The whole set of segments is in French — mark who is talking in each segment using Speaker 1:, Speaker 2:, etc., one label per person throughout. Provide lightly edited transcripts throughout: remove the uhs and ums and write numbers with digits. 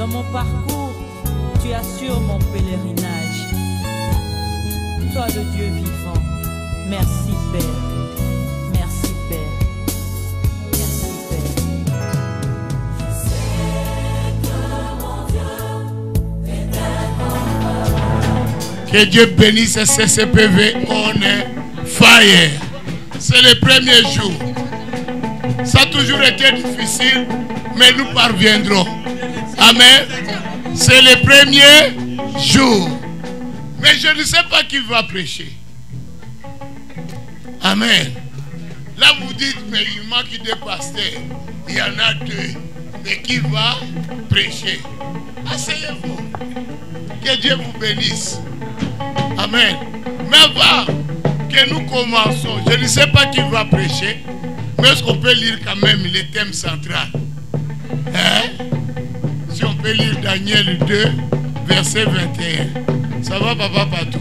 Speaker 1: Dans mon parcours, tu assures mon pèlerinage. Toi le Dieu vivant, merci Père. Merci Père. Merci Père.
Speaker 2: Que Dieu bénisse CCPV on fire. C'est le premier jour. Ça a toujours été difficile, mais nous parviendrons. Amen. C'est le premier jour. Mais je ne sais pas qui va prêcher. Amen. Là vous dites, mais il manque des pasteurs. Il y en a deux. Mais qui va prêcher? Asseyez-vous. Que Dieu vous bénisse. Amen. Mais avant que nous commençons, je ne sais pas qui va prêcher, mais est-ce qu'on peut lire quand même le thème central? Hein? Si on peut lire Daniel 2, verset 21. Ça va, Papa Patou?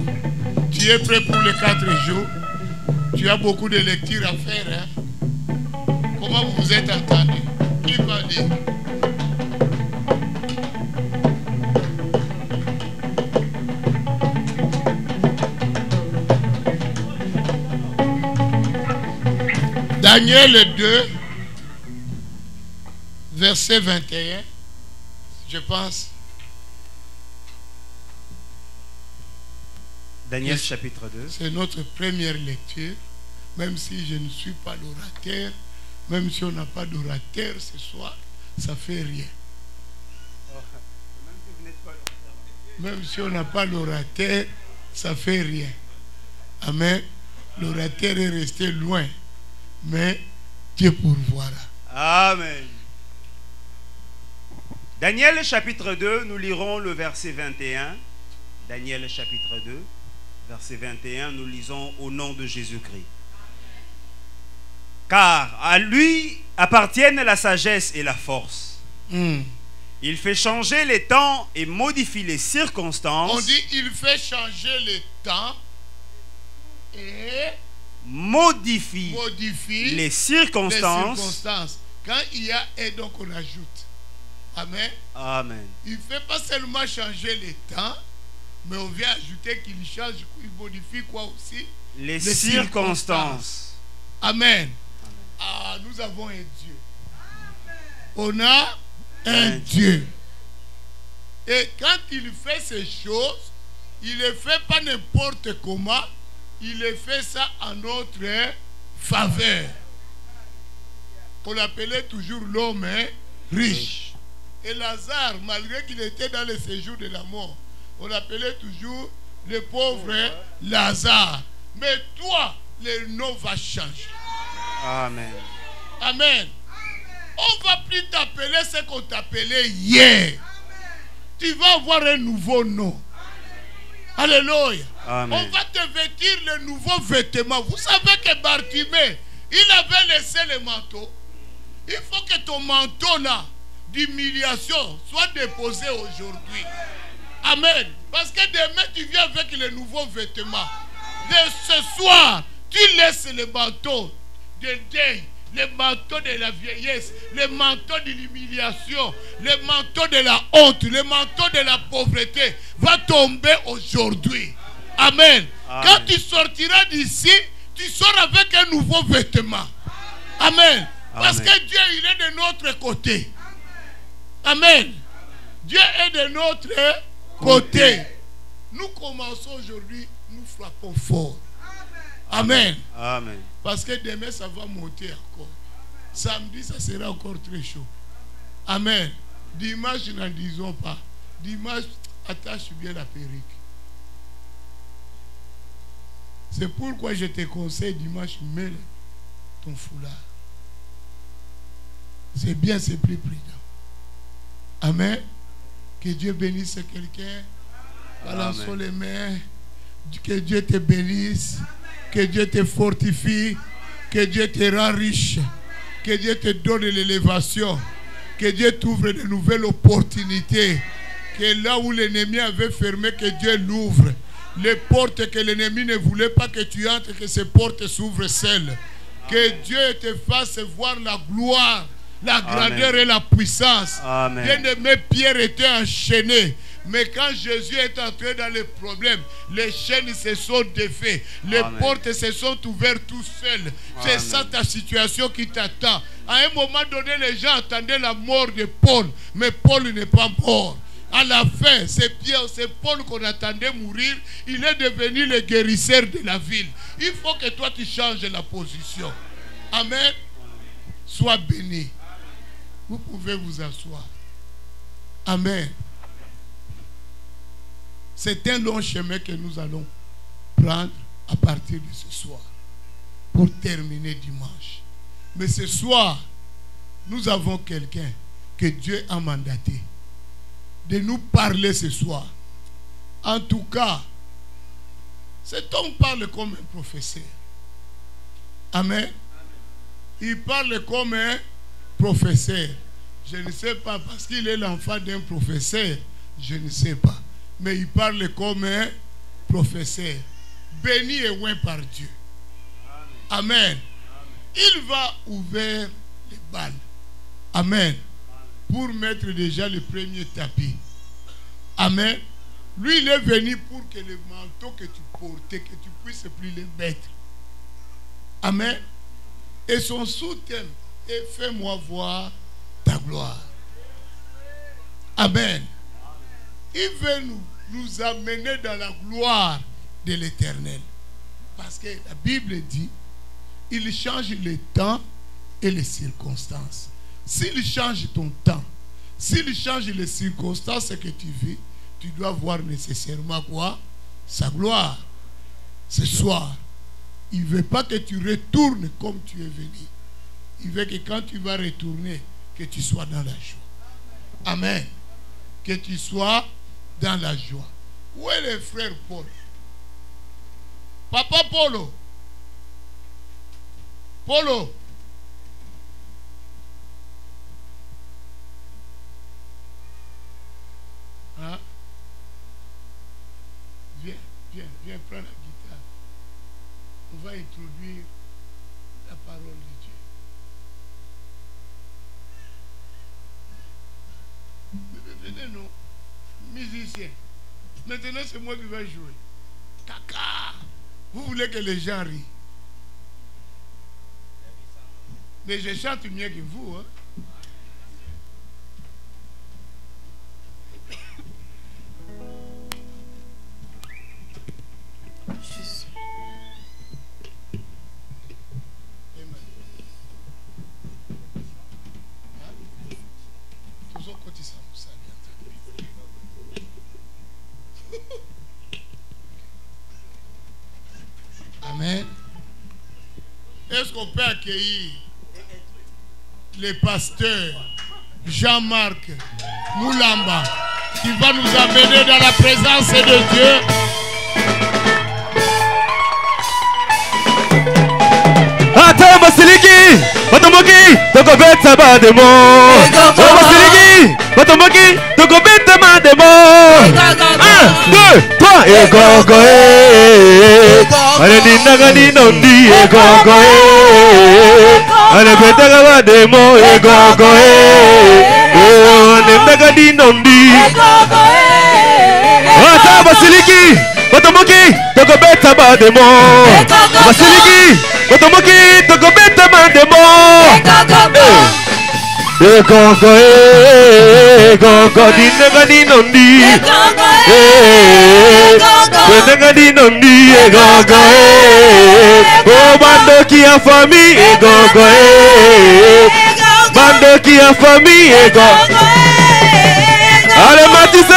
Speaker 2: Tu es prêt pour les 4 jours? Tu as beaucoup de lectures à faire. Hein? Comment vous vous êtes entendus? Qui va lire? Daniel 2, verset 21, je pense.
Speaker 3: Daniel chapitre 2.
Speaker 2: C'est notre première lecture, même si je ne suis pas l'orateur, même si on n'a pas d'orateur ce soir, ça ne fait rien. Même si on n'a pas l'orateur, ça ne fait rien. Amen. L'orateur est resté loin. Mais Dieu pourvoira.
Speaker 3: Amen. Daniel chapitre 2, nous lirons le verset 21. Daniel chapitre 2, verset 21, nous lisons au nom de Jésus-Christ. Car à lui appartiennent la sagesse et la force. Il fait changer les temps et modifie les circonstances.
Speaker 2: On dit il fait changer les temps et modifie
Speaker 3: les circonstances.
Speaker 2: Quand il y a et donc on ajoute. Amen.
Speaker 3: Amen.
Speaker 2: Il ne fait pas seulement changer les temps, mais on vient ajouter qu'il change, il modifie quoi aussi?
Speaker 3: Les circonstances.
Speaker 2: Amen. Ah, nous avons un Dieu. On a un Dieu. Et quand il fait ces choses, il ne les fait pas n'importe comment. Il fait ça en notre faveur. On l'appelait toujours l'homme riche. Et Lazare, malgré qu'il était dans le séjour de la mort, on l'appelait toujours le pauvre Lazare. Mais toi, le nom va changer.
Speaker 3: Amen.
Speaker 2: Amen. On ne va plus t'appeler ce qu'on t'appelait hier. Tu vas avoir un nouveau nom. Alléluia.
Speaker 3: Amen.
Speaker 2: On va te vêtir le nouveau vêtement. Vous savez que Bartimée, il avait laissé le manteau. Il faut que ton manteau là, d'humiliation, soit déposé aujourd'hui. Amen. Parce que demain, tu viens avec le nouveau vêtement. Mais ce soir, tu laisses le manteau de deuil, le manteau de la vieillesse, le manteau de l'humiliation, le manteau de la honte, le manteau de la pauvreté va tomber aujourd'hui. Amen. Quand tu sortiras d'ici, tu sors avec un nouveau vêtement. Amen. Parce que Dieu, il est de notre côté. Amen. Dieu est de notre côté. Nous commençons aujourd'hui, nous frappons fort. Amen.
Speaker 3: Amen.
Speaker 2: Parce que demain, ça va monter encore. Samedi, ça sera encore très chaud. Amen. Dimanche, n'en disons pas. Dimanche, attache bien la perruque. C'est pourquoi je te conseille dimanche, mets ton foulard. C'est bien, c'est plus prudent. Amen. Que Dieu bénisse quelqu'un. Balançons les mains. Que Dieu te bénisse. Que Dieu te fortifie. Que Dieu te rend riche. Que Dieu te donne l'élévation. Que Dieu t'ouvre de nouvelles opportunités. Que là où l'ennemi avait fermé, que Dieu l'ouvre. Les portes que l'ennemi ne voulait pas que tu entres, que ces portes s'ouvrent seules. Que Dieu te fasse voir la gloire la grandeur et la puissance.
Speaker 3: Amen.
Speaker 2: Bien-aimé, Pierre était enchaîné. Mais quand Jésus est entré dans les problèmes, les chaînes se sont défaites. Les portes se sont ouvertes tout seules. C'est ça ta situation qui t'attend. À un moment donné, les gens attendaient la mort de Paul. Mais Paul n'est pas mort. À la fin, c'est Pierre, c'est Paul qu'on attendait mourir. Il est devenu le guérisseur de la ville. Il faut que toi tu changes la position. Amen. Sois béni. Vous pouvez vous asseoir. Amen. C'est un long chemin que nous allons prendre à partir de ce soir pour terminer dimanche. Mais ce soir, nous avons quelqu'un que Dieu a mandaté de nous parler ce soir. En tout cas, cet homme parle comme un professeur. Amen. Il parle comme un professeur. Je ne sais pas, parce qu'il est l'enfant d'un professeur, je ne sais pas. Mais il parle comme un professeur. Béni et oint par Dieu. Amen. Il va ouvrir les balles. Amen. Pour mettre déjà le premier tapis. Amen. Lui, il est venu pour que le manteau que tu portais, que tu puisses plus le mettre. Amen. Et son sous-thème est fais-moi voir ta gloire. Amen. Il veut nous amener dans la gloire de l'Éternel. Parce que la Bible dit, il change le temps et les circonstances. S'il change ton temps, s'il change les circonstances que tu vis, tu dois voir nécessairement quoi? Sa gloire. Ce soir, il ne veut pas que tu retournes comme tu es venu. Il veut que quand tu vas retourner, que tu sois dans la joie. Amen. Que tu sois dans la joie. Où est le frère Paul? Papa Polo. Polo. Hein? Viens prendre la guitare. On va introduire la parole de Dieu. Venez nous, musiciens. Maintenant c'est moi qui vais jouer. Caca. Vous voulez que les gens rient. Mais je chante mieux que vous. Hein? Amen. Est-ce qu'on peut accueillir le pasteur Jean-Marc Moulamba qui va nous amener dans la présence de Dieu?
Speaker 4: Attends, Basiliki, Batomoki, Tokobeta Bademo. Basiliki, Batomoki, Tokobeta Bademo. 1, 2, 3, et Gogo, allez, Nagani Nondi, et Gogo, allez, Beta Bademo, et Gogo, allez, Nagani Nondi. Attends, Basiliki, Batomoki, Tokobeta Bademo. Basiliki, Batomoki, Tokobeta Bademo. Gogo, Gogo, Nagani Nondi. Nagani Nondi, Gogo, oh, bando qui a famille, Gogo, bando qui a famille, Gogo. Allez, Matisse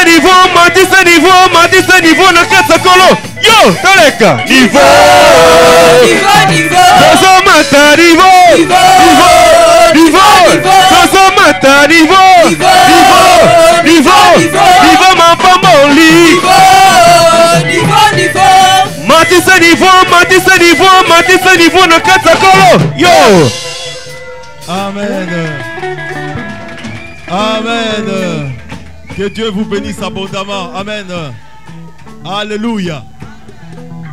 Speaker 4: niveau, na Katsakolo. Yo, Toleka, niveau. Tozomata, niveau. Tozomata, niveau, Mapamboli. Matisse niveau, na Katsakolo. Yo.
Speaker 5: Amen. Amen. Que Dieu vous bénisse abondamment. Amen. Alléluia.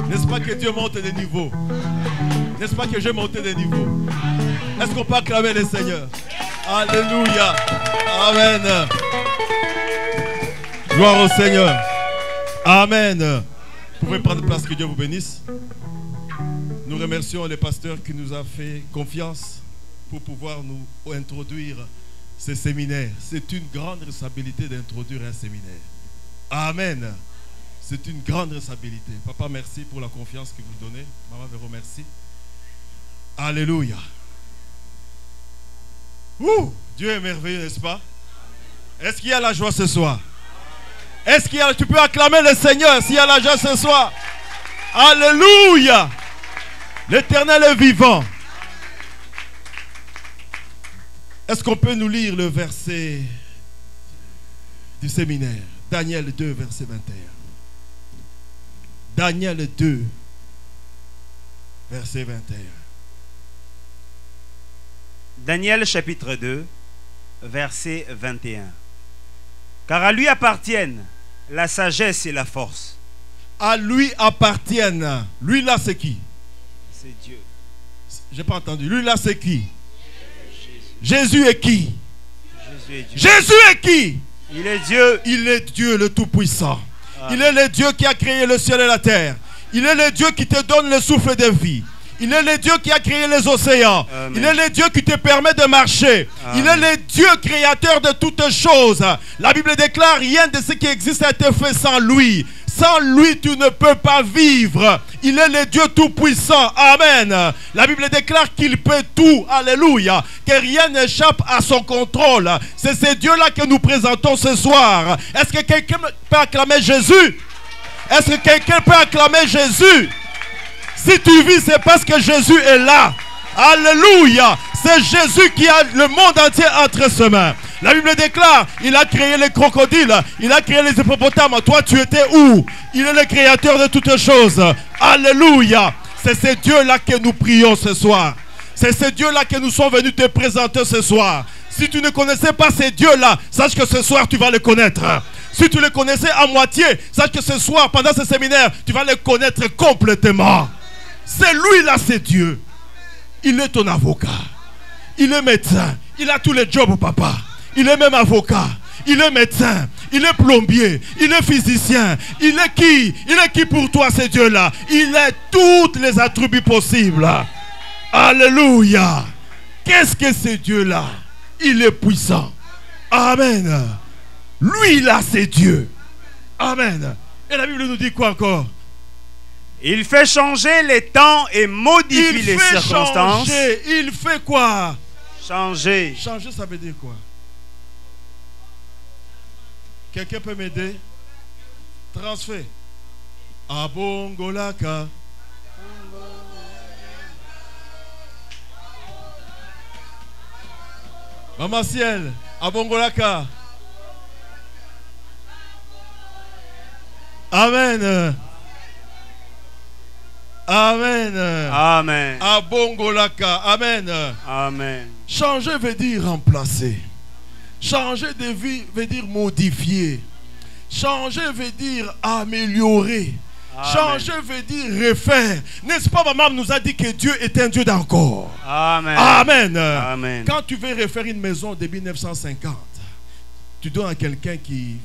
Speaker 5: N'est-ce pas que Dieu monte des niveaux? N'est-ce pas que j'ai monté des niveaux? Est-ce qu'on peut acclamer le Seigneur? Alléluia. Amen. Gloire au Seigneur. Amen. Vous pouvez prendre place, que Dieu vous bénisse. Nous remercions le pasteur qui nous a fait confiance pour pouvoir nous introduire ce séminaire. C'est une grande responsabilité d'introduire un séminaire. Amen. C'est une grande responsabilité. Papa, merci pour la confiance que vous donnez. Maman Véro, merci. Alléluia. Ouh, Dieu est merveilleux, n'est-ce pas? Est-ce qu'il y a la joie ce soir? Est-ce qu'il y a, tu peux acclamer le Seigneur s'il y a la joie ce soir? Alléluia. L'Éternel est vivant. Est-ce qu'on peut nous lire le verset du séminaire? Daniel 2, verset 21. Daniel 2, verset 21.
Speaker 3: Daniel chapitre 2, verset 21. Car à lui appartiennent la sagesse et la force.
Speaker 5: À lui appartiennent. Lui là c'est qui?
Speaker 3: C'est Dieu.
Speaker 5: J'ai pas entendu. Lui là c'est qui? Jésus est qui?
Speaker 3: Jésus est Dieu.
Speaker 5: Jésus est qui?
Speaker 3: Il est Dieu.
Speaker 5: Il est Dieu le Tout-Puissant. Il est le Dieu qui a créé le ciel et la terre. Il est le Dieu qui te donne le souffle de vie. Il est le Dieu qui a créé les océans.
Speaker 3: Amen.
Speaker 5: Il est le Dieu qui te permet de marcher.
Speaker 3: Amen.
Speaker 5: Il est le Dieu créateur de toutes choses. La Bible déclare: rien de ce qui existe a été fait sans lui. Sans lui, tu ne peux pas vivre. Il est le Dieu tout-puissant. Amen. La Bible déclare qu'il peut tout. Alléluia. Que rien n'échappe à son contrôle. C'est ce Dieu-là que nous présentons ce soir. Est-ce que quelqu'un peut acclamer Jésus? Est-ce que quelqu'un peut acclamer Jésus? Si tu vis, c'est parce que Jésus est là. Alléluia. C'est Jésus qui a le monde entier entre ses mains. La Bible déclare: il a créé les crocodiles, il a créé les hippopotames. Toi, tu étais où? Il est le créateur de toutes choses. Alléluia. C'est ce Dieu-là que nous prions ce soir. C'est ce Dieu-là que nous sommes venus te présenter ce soir. Si tu ne connaissais pas ces dieux-là, sache que ce soir, tu vas les connaître. Si tu les connaissais à moitié, sache que ce soir, pendant ce séminaire, tu vas les connaître complètement. C'est lui là, c'est Dieu. Il est ton avocat. Il est médecin. Il a tous les jobs, papa. Il est même avocat. Il est médecin. Il est plombier. Il est physicien. Il est qui? Il est qui pour toi, ce Dieu-là? Il est toutes les attributs possibles. Alléluia. Qu'est-ce que ce Dieu-là? Il est puissant. Amen. Lui là, c'est Dieu. Amen. Et la Bible nous dit quoi encore?
Speaker 3: Il fait changer les temps et modifie les circonstances.
Speaker 5: Changer. Il fait quoi?
Speaker 3: Changer.
Speaker 5: Changer, ça veut dire quoi? Quelqu'un peut m'aider? Transfert. Abongolaka. Maman Ciel, Abongolaka. Amen. Amen.
Speaker 3: Amen.
Speaker 5: Abongolaka. Amen.
Speaker 3: Amen.
Speaker 5: Changer veut dire remplacer. Changer de vie veut dire modifier. Changer veut dire améliorer.
Speaker 3: Amen.
Speaker 5: Changer veut dire refaire. N'est-ce pas, maman nous a dit que Dieu est un Dieu d'encore.
Speaker 3: Amen.
Speaker 5: Amen.
Speaker 3: Amen.
Speaker 5: Quand tu veux refaire une maison de 1950, tu donnes à quelqu'un qui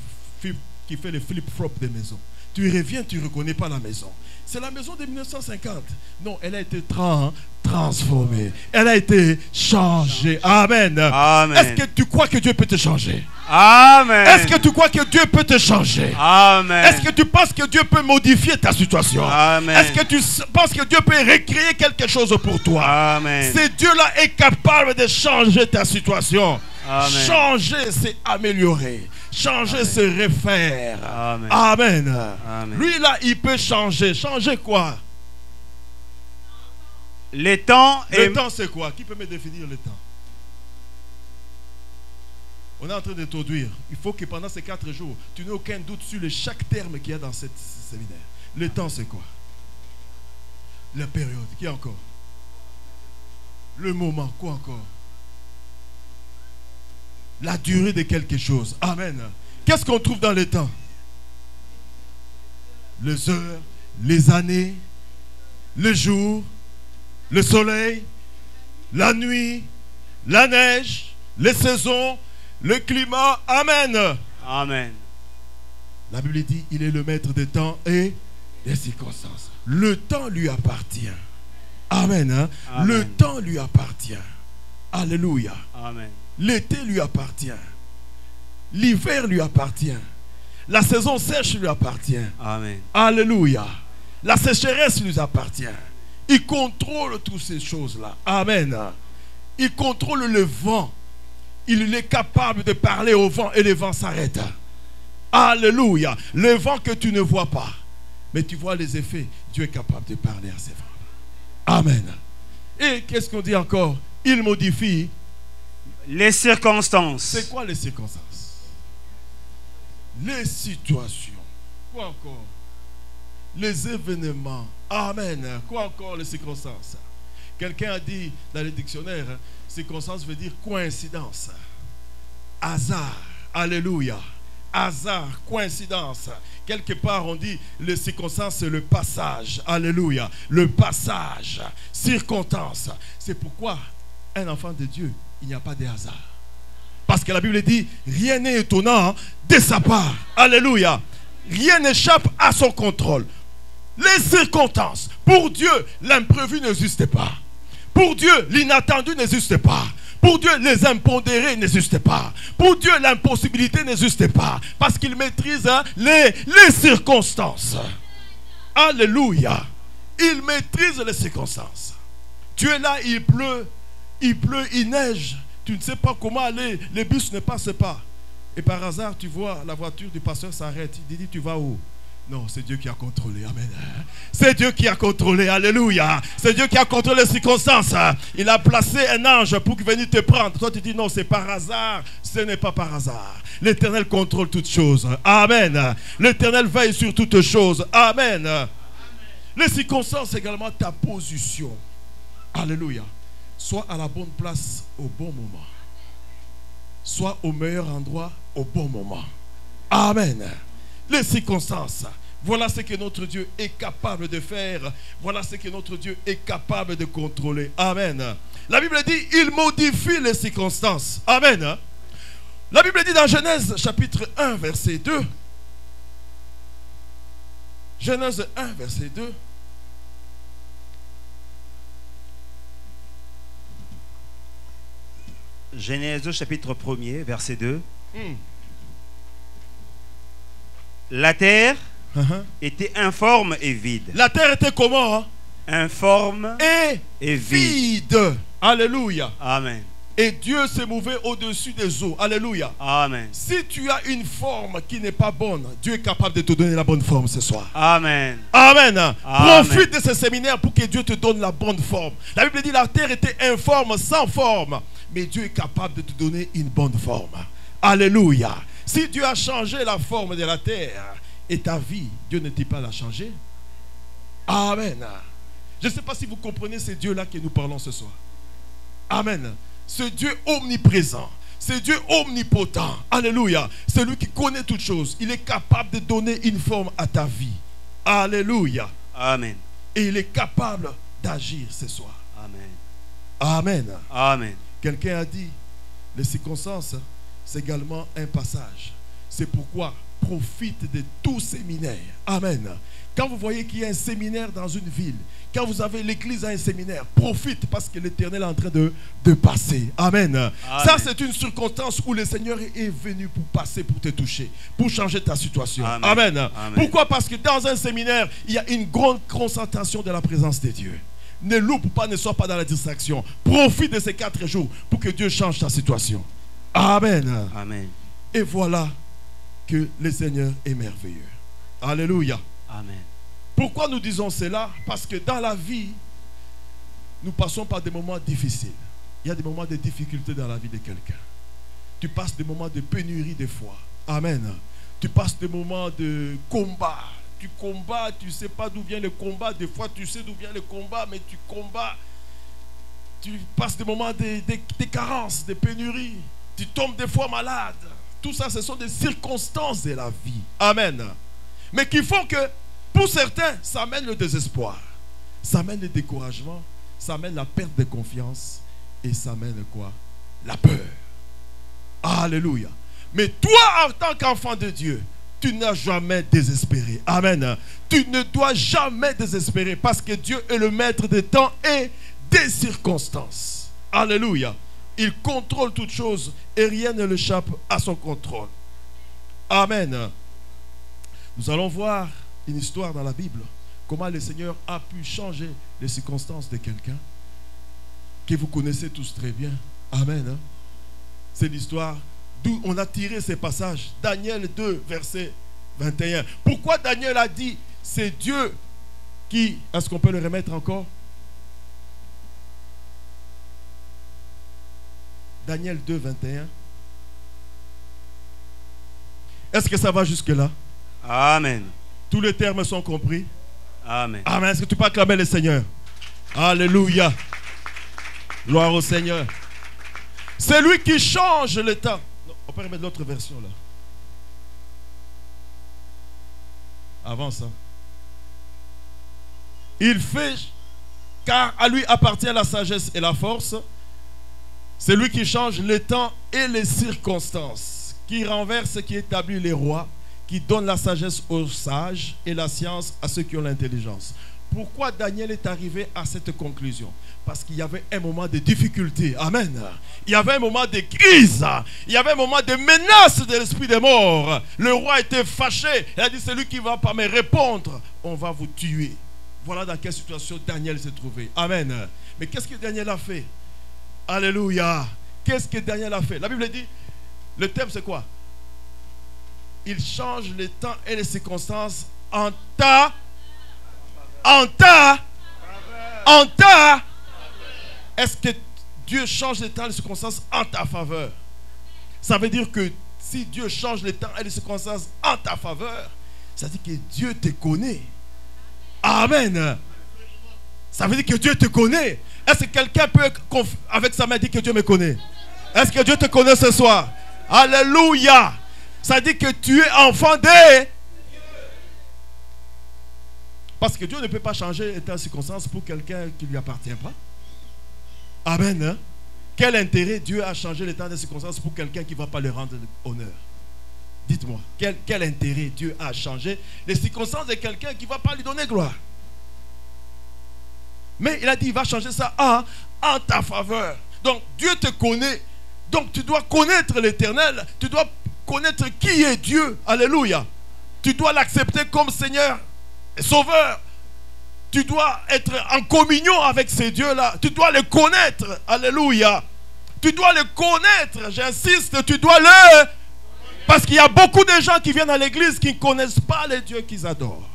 Speaker 5: fait le flip-flop des maisons. Tu reviens, tu ne reconnais pas la maison. C'est la maison de 1950. Non, elle a été transformée. Elle a été changée. Amen.
Speaker 3: Amen.
Speaker 5: Est-ce que tu crois que Dieu peut te changer?
Speaker 3: Amen.
Speaker 5: Est-ce que tu crois que Dieu peut te changer?
Speaker 3: Amen.
Speaker 5: Est-ce que tu penses que Dieu peut modifier ta situation?
Speaker 3: Amen.
Speaker 5: Est-ce que tu penses que Dieu peut recréer quelque chose pour toi?
Speaker 3: Amen.
Speaker 5: Ce Dieu-là est capable de changer ta situation.
Speaker 3: Amen.
Speaker 5: Changer, c'est améliorer. Changer,
Speaker 3: Amen.
Speaker 5: c'est refaire.
Speaker 3: Amen.
Speaker 5: Amen.
Speaker 3: Amen.
Speaker 5: Lui, là, il peut changer. Changer quoi?
Speaker 3: Les temps et...
Speaker 5: Le temps, c'est quoi? Qui peut me définir le temps? On est en train d'introduire. Il faut que pendant ces 4 jours, tu n'aies aucun doute sur chaque terme qu'il y a dans ce séminaire. Le temps, c'est quoi? La période. Qui encore? Le moment. Quoi encore? La durée de quelque chose. Amen. Qu'est-ce qu'on trouve dans le temps? Les heures, les années, le jour, le soleil, la nuit, la neige, les saisons, le climat. Amen.
Speaker 3: Amen.
Speaker 5: La Bible dit, il est le maître des temps et des circonstances. Le temps lui appartient. Amen. Hein?
Speaker 3: Amen.
Speaker 5: Le temps lui appartient. Alléluia.
Speaker 3: Amen.
Speaker 5: L'été lui appartient. L'hiver lui appartient. La saison sèche lui appartient.
Speaker 3: Amen.
Speaker 5: Alléluia. La sécheresse lui appartient. Il contrôle toutes ces choses-là. Amen. Il contrôle le vent. Il est capable de parler au vent et le vent s'arrête. Alléluia. Le vent que tu ne vois pas, mais tu vois les effets. Dieu est capable de parler à ces vents. Amen. Et qu'est-ce qu'on dit encore? Il modifie
Speaker 3: les circonstances.
Speaker 5: C'est quoi les circonstances? Les situations. Quoi encore? Les événements. Amen. Quoi encore les circonstances? Quelqu'un a dit dans les dictionnaires, circonstance veut dire coïncidence. Hasard. Alléluia. Hasard, coïncidence. Quelque part on dit les circonstances c'est le passage. Alléluia. Le passage. Circonstance. C'est pourquoi un enfant de Dieu, il n'y a pas de hasard. Parce que la Bible dit, rien n'est étonnant de sa part. Alléluia. Rien n'échappe à son contrôle. Les circonstances. Pour Dieu, l'imprévu n'existe pas. Pour Dieu, l'inattendu n'existe pas. Pour Dieu, les impondérés n'existent pas. Pour Dieu, l'impossibilité n'existe pas. Parce qu'il maîtrise les circonstances. Alléluia. Il maîtrise les circonstances. Tu es là, il pleut, il neige. Tu ne sais pas comment aller. Les bus ne passent pas. Et par hasard, tu vois, la voiture du pasteur s'arrête. Il dit, tu vas où? Non, c'est Dieu qui a contrôlé. Amen. C'est Dieu qui a contrôlé. Alléluia. C'est Dieu qui a contrôlé les circonstances. Il a placé un ange pour venir te prendre. Toi, tu dis non, c'est par hasard. Ce n'est pas par hasard. L'Éternel contrôle toutes choses. Amen. L'Éternel veille sur toutes choses. Amen. Les circonstances, également ta position. Alléluia. Sois à la bonne place au bon moment. Sois au meilleur endroit au bon moment. Amen. Les circonstances. Voilà ce que notre Dieu est capable de faire. Voilà ce que notre Dieu est capable de contrôler. Amen. La Bible dit, il modifie les circonstances. Amen. La Bible dit dans Genèse chapitre 1 verset 2. Genèse 1 verset 2.
Speaker 3: Genèse chapitre 1er verset 2. La terre était informe et vide.
Speaker 5: La terre était comment? Hein?
Speaker 3: Informe et vide.
Speaker 5: Alléluia.
Speaker 3: Amen.
Speaker 5: Et Dieu s'est mouvé au-dessus des eaux. Alléluia.
Speaker 3: Amen.
Speaker 5: Si tu as une forme qui n'est pas bonne, Dieu est capable de te donner la bonne forme ce soir.
Speaker 3: Amen.
Speaker 5: Amen.
Speaker 3: Amen.
Speaker 5: Profite de ce séminaire pour que Dieu te donne la bonne forme. La Bible dit la terre était informe, sans forme. Mais Dieu est capable de te donner une bonne forme. Alléluia. Si Dieu a changé la forme de la terre et ta vie, Dieu n'est-il pas la changer? Amen. Je ne sais pas si vous comprenez ce Dieu-là que nous parlons ce soir. Amen. Ce Dieu omniprésent, ce Dieu omnipotent. Alléluia. C'est lui qui connaît toutes choses. Il est capable de donner une forme à ta vie. Alléluia.
Speaker 3: Amen.
Speaker 5: Et il est capable d'agir ce soir.
Speaker 3: Amen.
Speaker 5: Amen.
Speaker 3: Amen.
Speaker 5: Quelqu'un a dit, les circonstances, c'est également un passage. C'est pourquoi profite de tout séminaire. Amen. Quand vous voyez qu'il y a un séminaire dans une ville, quand vous avez l'église à un séminaire, profite parce que l'Éternel est en train de passer. Amen. Amen. Ça, c'est une circonstance où le Seigneur est venu pour passer, pour te toucher, pour changer ta situation. Amen. Amen. Amen. Pourquoi? Parce que dans un séminaire, il y a une grande concentration de la présence de Dieu. Ne loupe pas, ne sois pas dans la distraction. Profite de ces 4 jours pour que Dieu change ta situation. Amen.
Speaker 3: Amen.
Speaker 5: Et voilà que le Seigneur est merveilleux. Alléluia.
Speaker 3: Amen.
Speaker 5: Pourquoi nous disons cela? Parce que dans la vie, nous passons par des moments difficiles. Il y a des moments de difficulté dans la vie de quelqu'un. Tu passes des moments de pénurie des fois. Amen. Tu passes des moments de combat. Tu combats, tu ne sais pas d'où vient le combat. Des fois, tu sais d'où vient le combat, mais tu combats. Tu passes des moments de carences, de pénurie. Tu tombes des fois malade. Tout ça, ce sont des circonstances de la vie. Amen. Mais qui font que, pour certains, ça amène le désespoir. Ça amène le découragement. Ça amène la perte de confiance. Et ça amène quoi? La peur. Alléluia. Mais toi, en tant qu'enfant de Dieu, tu n'as jamais désespéré. Amen. Tu ne dois jamais désespérer parce que Dieu est le maître des temps et des circonstances. Alléluia. Il contrôle toutes choses et rien ne l'échappe à son contrôle. Amen. Nous allons voir une histoire dans la Bible. Comment le Seigneur a pu changer les circonstances de quelqu'un que vous connaissez tous très bien. Amen. C'est l'histoire d'où on a tiré ces passages. Daniel 2, verset 21. Pourquoi Daniel a dit, c'est Dieu qui... Est-ce qu'on peut le remettre encore? Daniel 2, 21. Est-ce que ça va jusque-là?
Speaker 3: Amen.
Speaker 5: Tous les termes sont compris?
Speaker 3: Amen.
Speaker 5: Amen. Est-ce que tu peux acclamer le Seigneur? Alléluia. Gloire au Seigneur. C'est lui qui change le temps. Non, on peut remettre l'autre version là. Avant ça. Il fait, car à lui appartient la sagesse et la force. C'est lui qui change le temps et les circonstances, qui renverse et qui établit les rois, qui donne la sagesse aux sages et la science à ceux qui ont l'intelligence. Pourquoi Daniel est arrivé à cette conclusion? Parce qu'il y avait un moment de difficulté. Amen. Il y avait un moment de crise. Il y avait un moment de menace de l'esprit des morts. Le roi était fâché. Il a dit, celui qui ne va pas me répondre, on va vous tuer. Voilà dans quelle situation Daniel s'est trouvé. Amen. Mais qu'est-ce que Daniel a fait? Alléluia. Qu'est-ce que Daniel a fait? La Bible dit, le thème c'est quoi? Il change les temps et les circonstances en ta... Est-ce que Dieu change les temps et les circonstances en ta faveur? Ça veut dire que si Dieu change les temps et les circonstances en ta faveur, ça veut dire que Dieu te connaît. Amen. Ça veut dire que Dieu te connaît. Est-ce que quelqu'un peut avec sa main dire que Dieu me connaît? Est-ce que Dieu te connaît ce soir? Alléluia. Ça dit que tu es enfant de... Parce que Dieu ne peut pas changer les circonstances pour quelqu'un qui ne lui appartient pas. Amen. Hein? Quel intérêt Dieu a changé les temps des circonstances pour quelqu'un qui ne va pas lui rendre honneur? Dites-moi, quel intérêt Dieu a changé les circonstances de quelqu'un qui ne va pas lui donner gloire? Mais il a dit, il va changer ça en ta faveur. Donc Dieu te connaît. Donc tu dois connaître l'Éternel. Tu dois connaître qui est Dieu. Alléluia. Tu dois l'accepter comme Seigneur et Sauveur. Tu dois être en communion avec ces dieux-là. Tu dois les connaître. Alléluia. Tu dois les connaître. J'insiste, tu dois le... Parce qu'il y a beaucoup de gens qui viennent à l'église qui ne connaissent pas les dieux qu'ils adorent.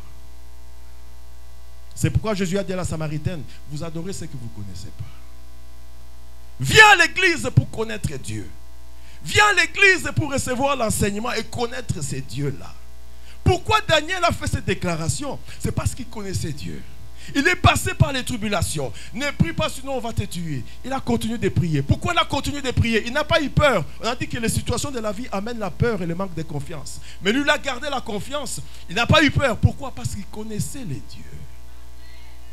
Speaker 5: C'est pourquoi Jésus a dit à la Samaritaine, vous adorez ce que vous ne connaissez pas. Viens à l'église pour connaître Dieu. Viens à l'église pour recevoir l'enseignement et connaître ces dieux-là. Pourquoi Daniel a fait cette déclaration? C'est parce qu'il connaissait Dieu. Il est passé par les tribulations. Ne prie pas, sinon on va te tuer. Il a continué de prier. Pourquoi il a continué de prier? Il n'a pas eu peur. On a dit que les situations de la vie amènent la peur et le manque de confiance. Mais lui, il a gardé la confiance. Il n'a pas eu peur. Pourquoi? Parce qu'il connaissait les dieux.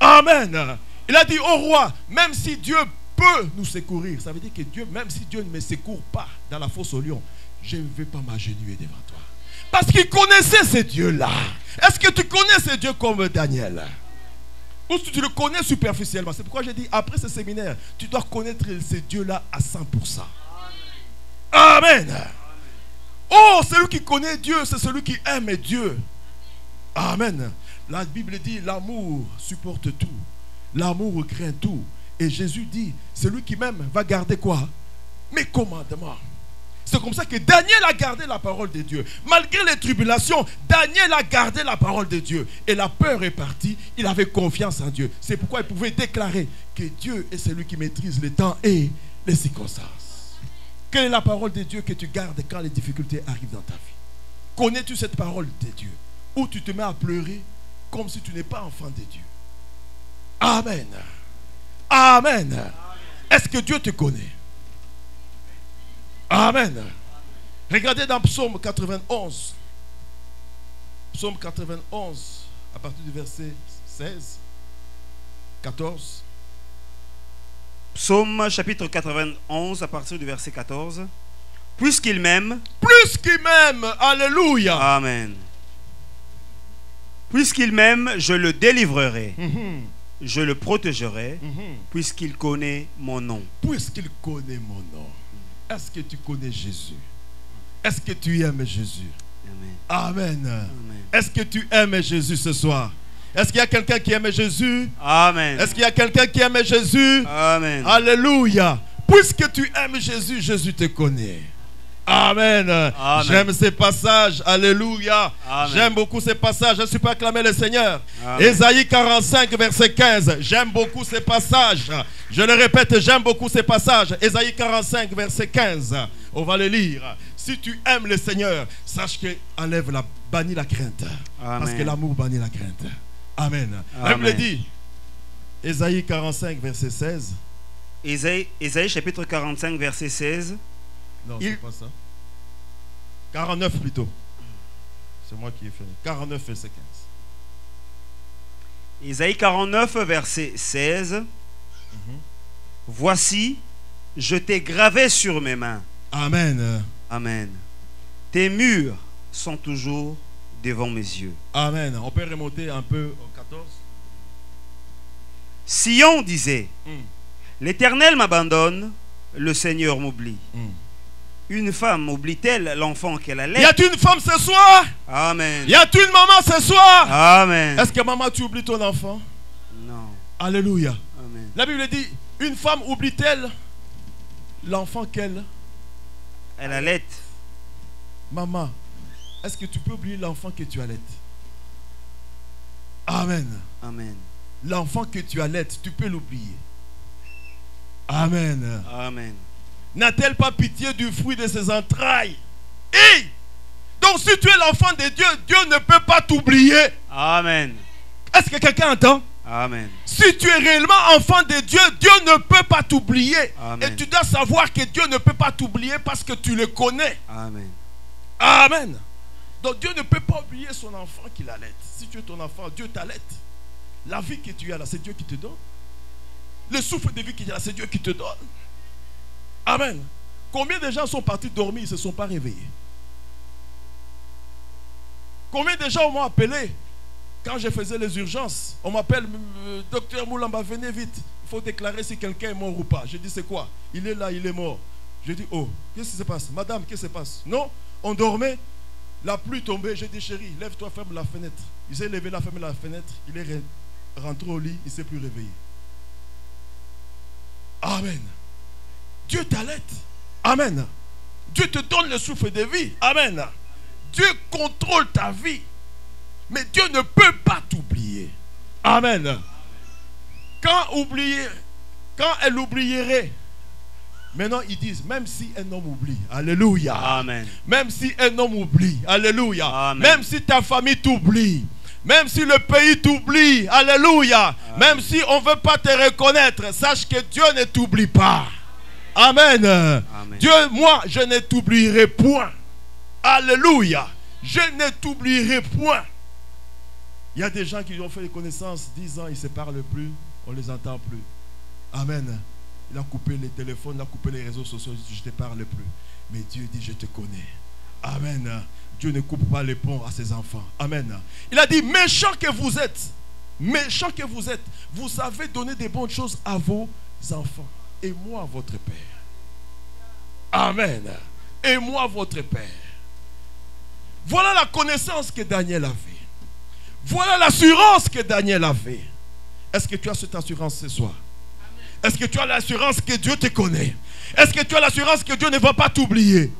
Speaker 5: Amen. Il a dit au roi, même si Dieu peut nous secourir, ça veut dire que Dieu, même si Dieu ne me secourt pas dans la fosse au lion, je ne vais pas m'agenouiller devant toi. Parce qu'il connaissait ces dieux-là. Est-ce que tu connais ces dieux comme Daniel? Ou si tu le connais superficiellement? C'est pourquoi j'ai dit, après ce séminaire, tu dois connaître ces dieux-là à 100%. Amen. Oh, celui qui connaît Dieu, c'est celui qui aime Dieu. Amen. La Bible dit, l'amour supporte tout. L'amour craint tout. Et Jésus dit, celui qui m'aime va garder quoi? Mes commandements. C'est comme ça que Daniel a gardé la parole de Dieu. Malgré les tribulations, Daniel a gardé la parole de Dieu. Et la peur est partie. Il avait confiance en Dieu. C'est pourquoi il pouvait déclarer que Dieu est celui qui maîtrise les temps et les circonstances. Quelle est la parole de Dieu que tu gardes quand les difficultés arrivent dans ta vie? Connais-tu cette parole de Dieu? Ou tu te mets à pleurer comme si tu n'es pas enfant de Dieu? Amen. Amen. Est-ce que Dieu te connaît? Amen. Regardez dans Psaume 91. Psaume 91, à partir du verset 16, 14.
Speaker 3: Psaume chapitre 91, à partir du verset 14. Puisqu'il m'aime.
Speaker 5: Plus qu'il m'aime. Alléluia.
Speaker 3: Amen. Puisqu'il m'aime, je le délivrerai. Je le protégerai, puisqu'il connaît mon nom.
Speaker 5: Puisqu'il connaît mon nom. Est-ce que tu connais Jésus? Est-ce que tu aimes Jésus?
Speaker 3: Amen.
Speaker 5: Amen.
Speaker 3: Amen.
Speaker 5: Est-ce que tu aimes Jésus ce soir? Est-ce qu'il y a quelqu'un qui aime Jésus?
Speaker 3: Amen.
Speaker 5: Est-ce qu'il y a quelqu'un qui aime Jésus?
Speaker 3: Amen.
Speaker 5: Alléluia. Puisque tu aimes Jésus, Jésus te connaît. Amen.
Speaker 3: Amen.
Speaker 5: J'aime ces passages. Alléluia.
Speaker 3: Amen.
Speaker 5: J'aime beaucoup ces passages. Je suis pas acclamer le Seigneur.
Speaker 3: Amen.
Speaker 5: Ésaïe 45, verset 15. J'aime beaucoup ces passages. Je le répète, j'aime beaucoup ces passages. Ésaïe 45, verset 15. On va le lire. Si tu aimes le Seigneur, sache que enlève bannit la crainte.
Speaker 3: Amen.
Speaker 5: Parce que l'amour bannit la crainte. Amen. La
Speaker 3: Amen.
Speaker 5: Bible dit, Ésaïe 45, verset 16.
Speaker 3: Ésaïe chapitre 45, verset 16.
Speaker 5: Non, c'est pas ça. 49 plutôt. C'est moi qui ai fait. 49, verset 15.
Speaker 3: Ésaïe 49, verset 16. Voici, je t'ai gravé sur mes mains.
Speaker 5: Amen.
Speaker 3: Amen. Tes murs sont toujours devant mes yeux.
Speaker 5: Amen. On peut remonter un peu au 14.
Speaker 3: Sion disait, l'Éternel m'abandonne, le Seigneur m'oublie. Une femme oublie-t-elle l'enfant qu'elle allait?
Speaker 5: Y a-t-il une femme ce soir?
Speaker 3: Amen.
Speaker 5: Y a-t-il une maman ce soir?
Speaker 3: Amen.
Speaker 5: Est-ce que maman, tu oublies ton enfant?
Speaker 3: Non.
Speaker 5: Alléluia.
Speaker 3: Amen.
Speaker 5: La Bible dit, une femme oublie-t-elle l'enfant qu'elle?
Speaker 3: Elle allait.
Speaker 5: Maman, est-ce que tu peux oublier l'enfant que tu allaites? Amen.
Speaker 3: Amen.
Speaker 5: L'enfant que tu allaites, tu peux l'oublier. Amen.
Speaker 3: Amen.
Speaker 5: N'a-t-elle pas pitié du fruit de ses entrailles? Et donc si tu es l'enfant de Dieu, Dieu ne peut pas t'oublier.
Speaker 3: Amen.
Speaker 5: Est-ce que quelqu'un entend?
Speaker 3: Amen.
Speaker 5: Si tu es réellement enfant de Dieu, Dieu ne peut pas t'oublier.
Speaker 3: Amen.
Speaker 5: Et tu dois savoir que Dieu ne peut pas t'oublier parce que tu le connais.
Speaker 3: Amen.
Speaker 5: Amen. Donc Dieu ne peut pas oublier son enfant qu'il allaite. Si tu es ton enfant, Dieu t'allaite. La vie que tu as là, c'est Dieu qui te donne. Le souffle de vie que tu as là, c'est Dieu qui te donne. Amen. Combien de gens sont partis dormir, ils ne se sont pas réveillés? Combien de gens m'ont appelé quand je faisais les urgences? On m'appelle, docteur Moulamba, venez vite. Il faut déclarer si quelqu'un est mort ou pas. Je dis, c'est quoi? Il est là, il est mort. Je dis, oh, qu'est-ce qui se passe? Madame, qu'est-ce qui se passe? Non, on dormait, la pluie tombait. Je dis, chérie, lève-toi, ferme la fenêtre. Il s'est levé, fermé la fenêtre. Il est rentré au lit, il ne s'est plus réveillé. Amen. Dieu t'allaite. Amen. Dieu te donne le souffle de vie. Amen. Dieu contrôle ta vie. Mais Dieu ne peut pas t'oublier. Amen. Quand elle oublierait, maintenant ils disent, même si un homme oublie, alléluia.
Speaker 3: Amen.
Speaker 5: Même si un homme oublie, alléluia.
Speaker 3: Amen.
Speaker 5: Même si ta famille t'oublie, même si le pays t'oublie, alléluia.
Speaker 3: Amen.
Speaker 5: Même si on ne veut pas te reconnaître, sache que Dieu ne t'oublie pas. Amen.
Speaker 3: Amen.
Speaker 5: Dieu, moi, je ne t'oublierai point. Alléluia. Je ne t'oublierai point. Il y a des gens qui ont fait des connaissances, 10 ans, ils ne se parlent plus, on ne les entend plus. Amen. Il a coupé les téléphones, il a coupé les réseaux sociaux, il dit, je ne te parle plus. Mais Dieu dit, je te connais. Amen. Dieu ne coupe pas les ponts à ses enfants. Amen. Il a dit, méchants que vous êtes, vous savez donner des bonnes choses à vos enfants. Et moi, votre Père. Amen. Et moi, votre Père. Voilà la connaissance que Daniel avait. Voilà l'assurance que Daniel avait. Est-ce que tu as cette assurance ce soir? Est-ce que tu as l'assurance que Dieu te connaît? Est-ce que tu as l'assurance que Dieu ne va pas t'oublier?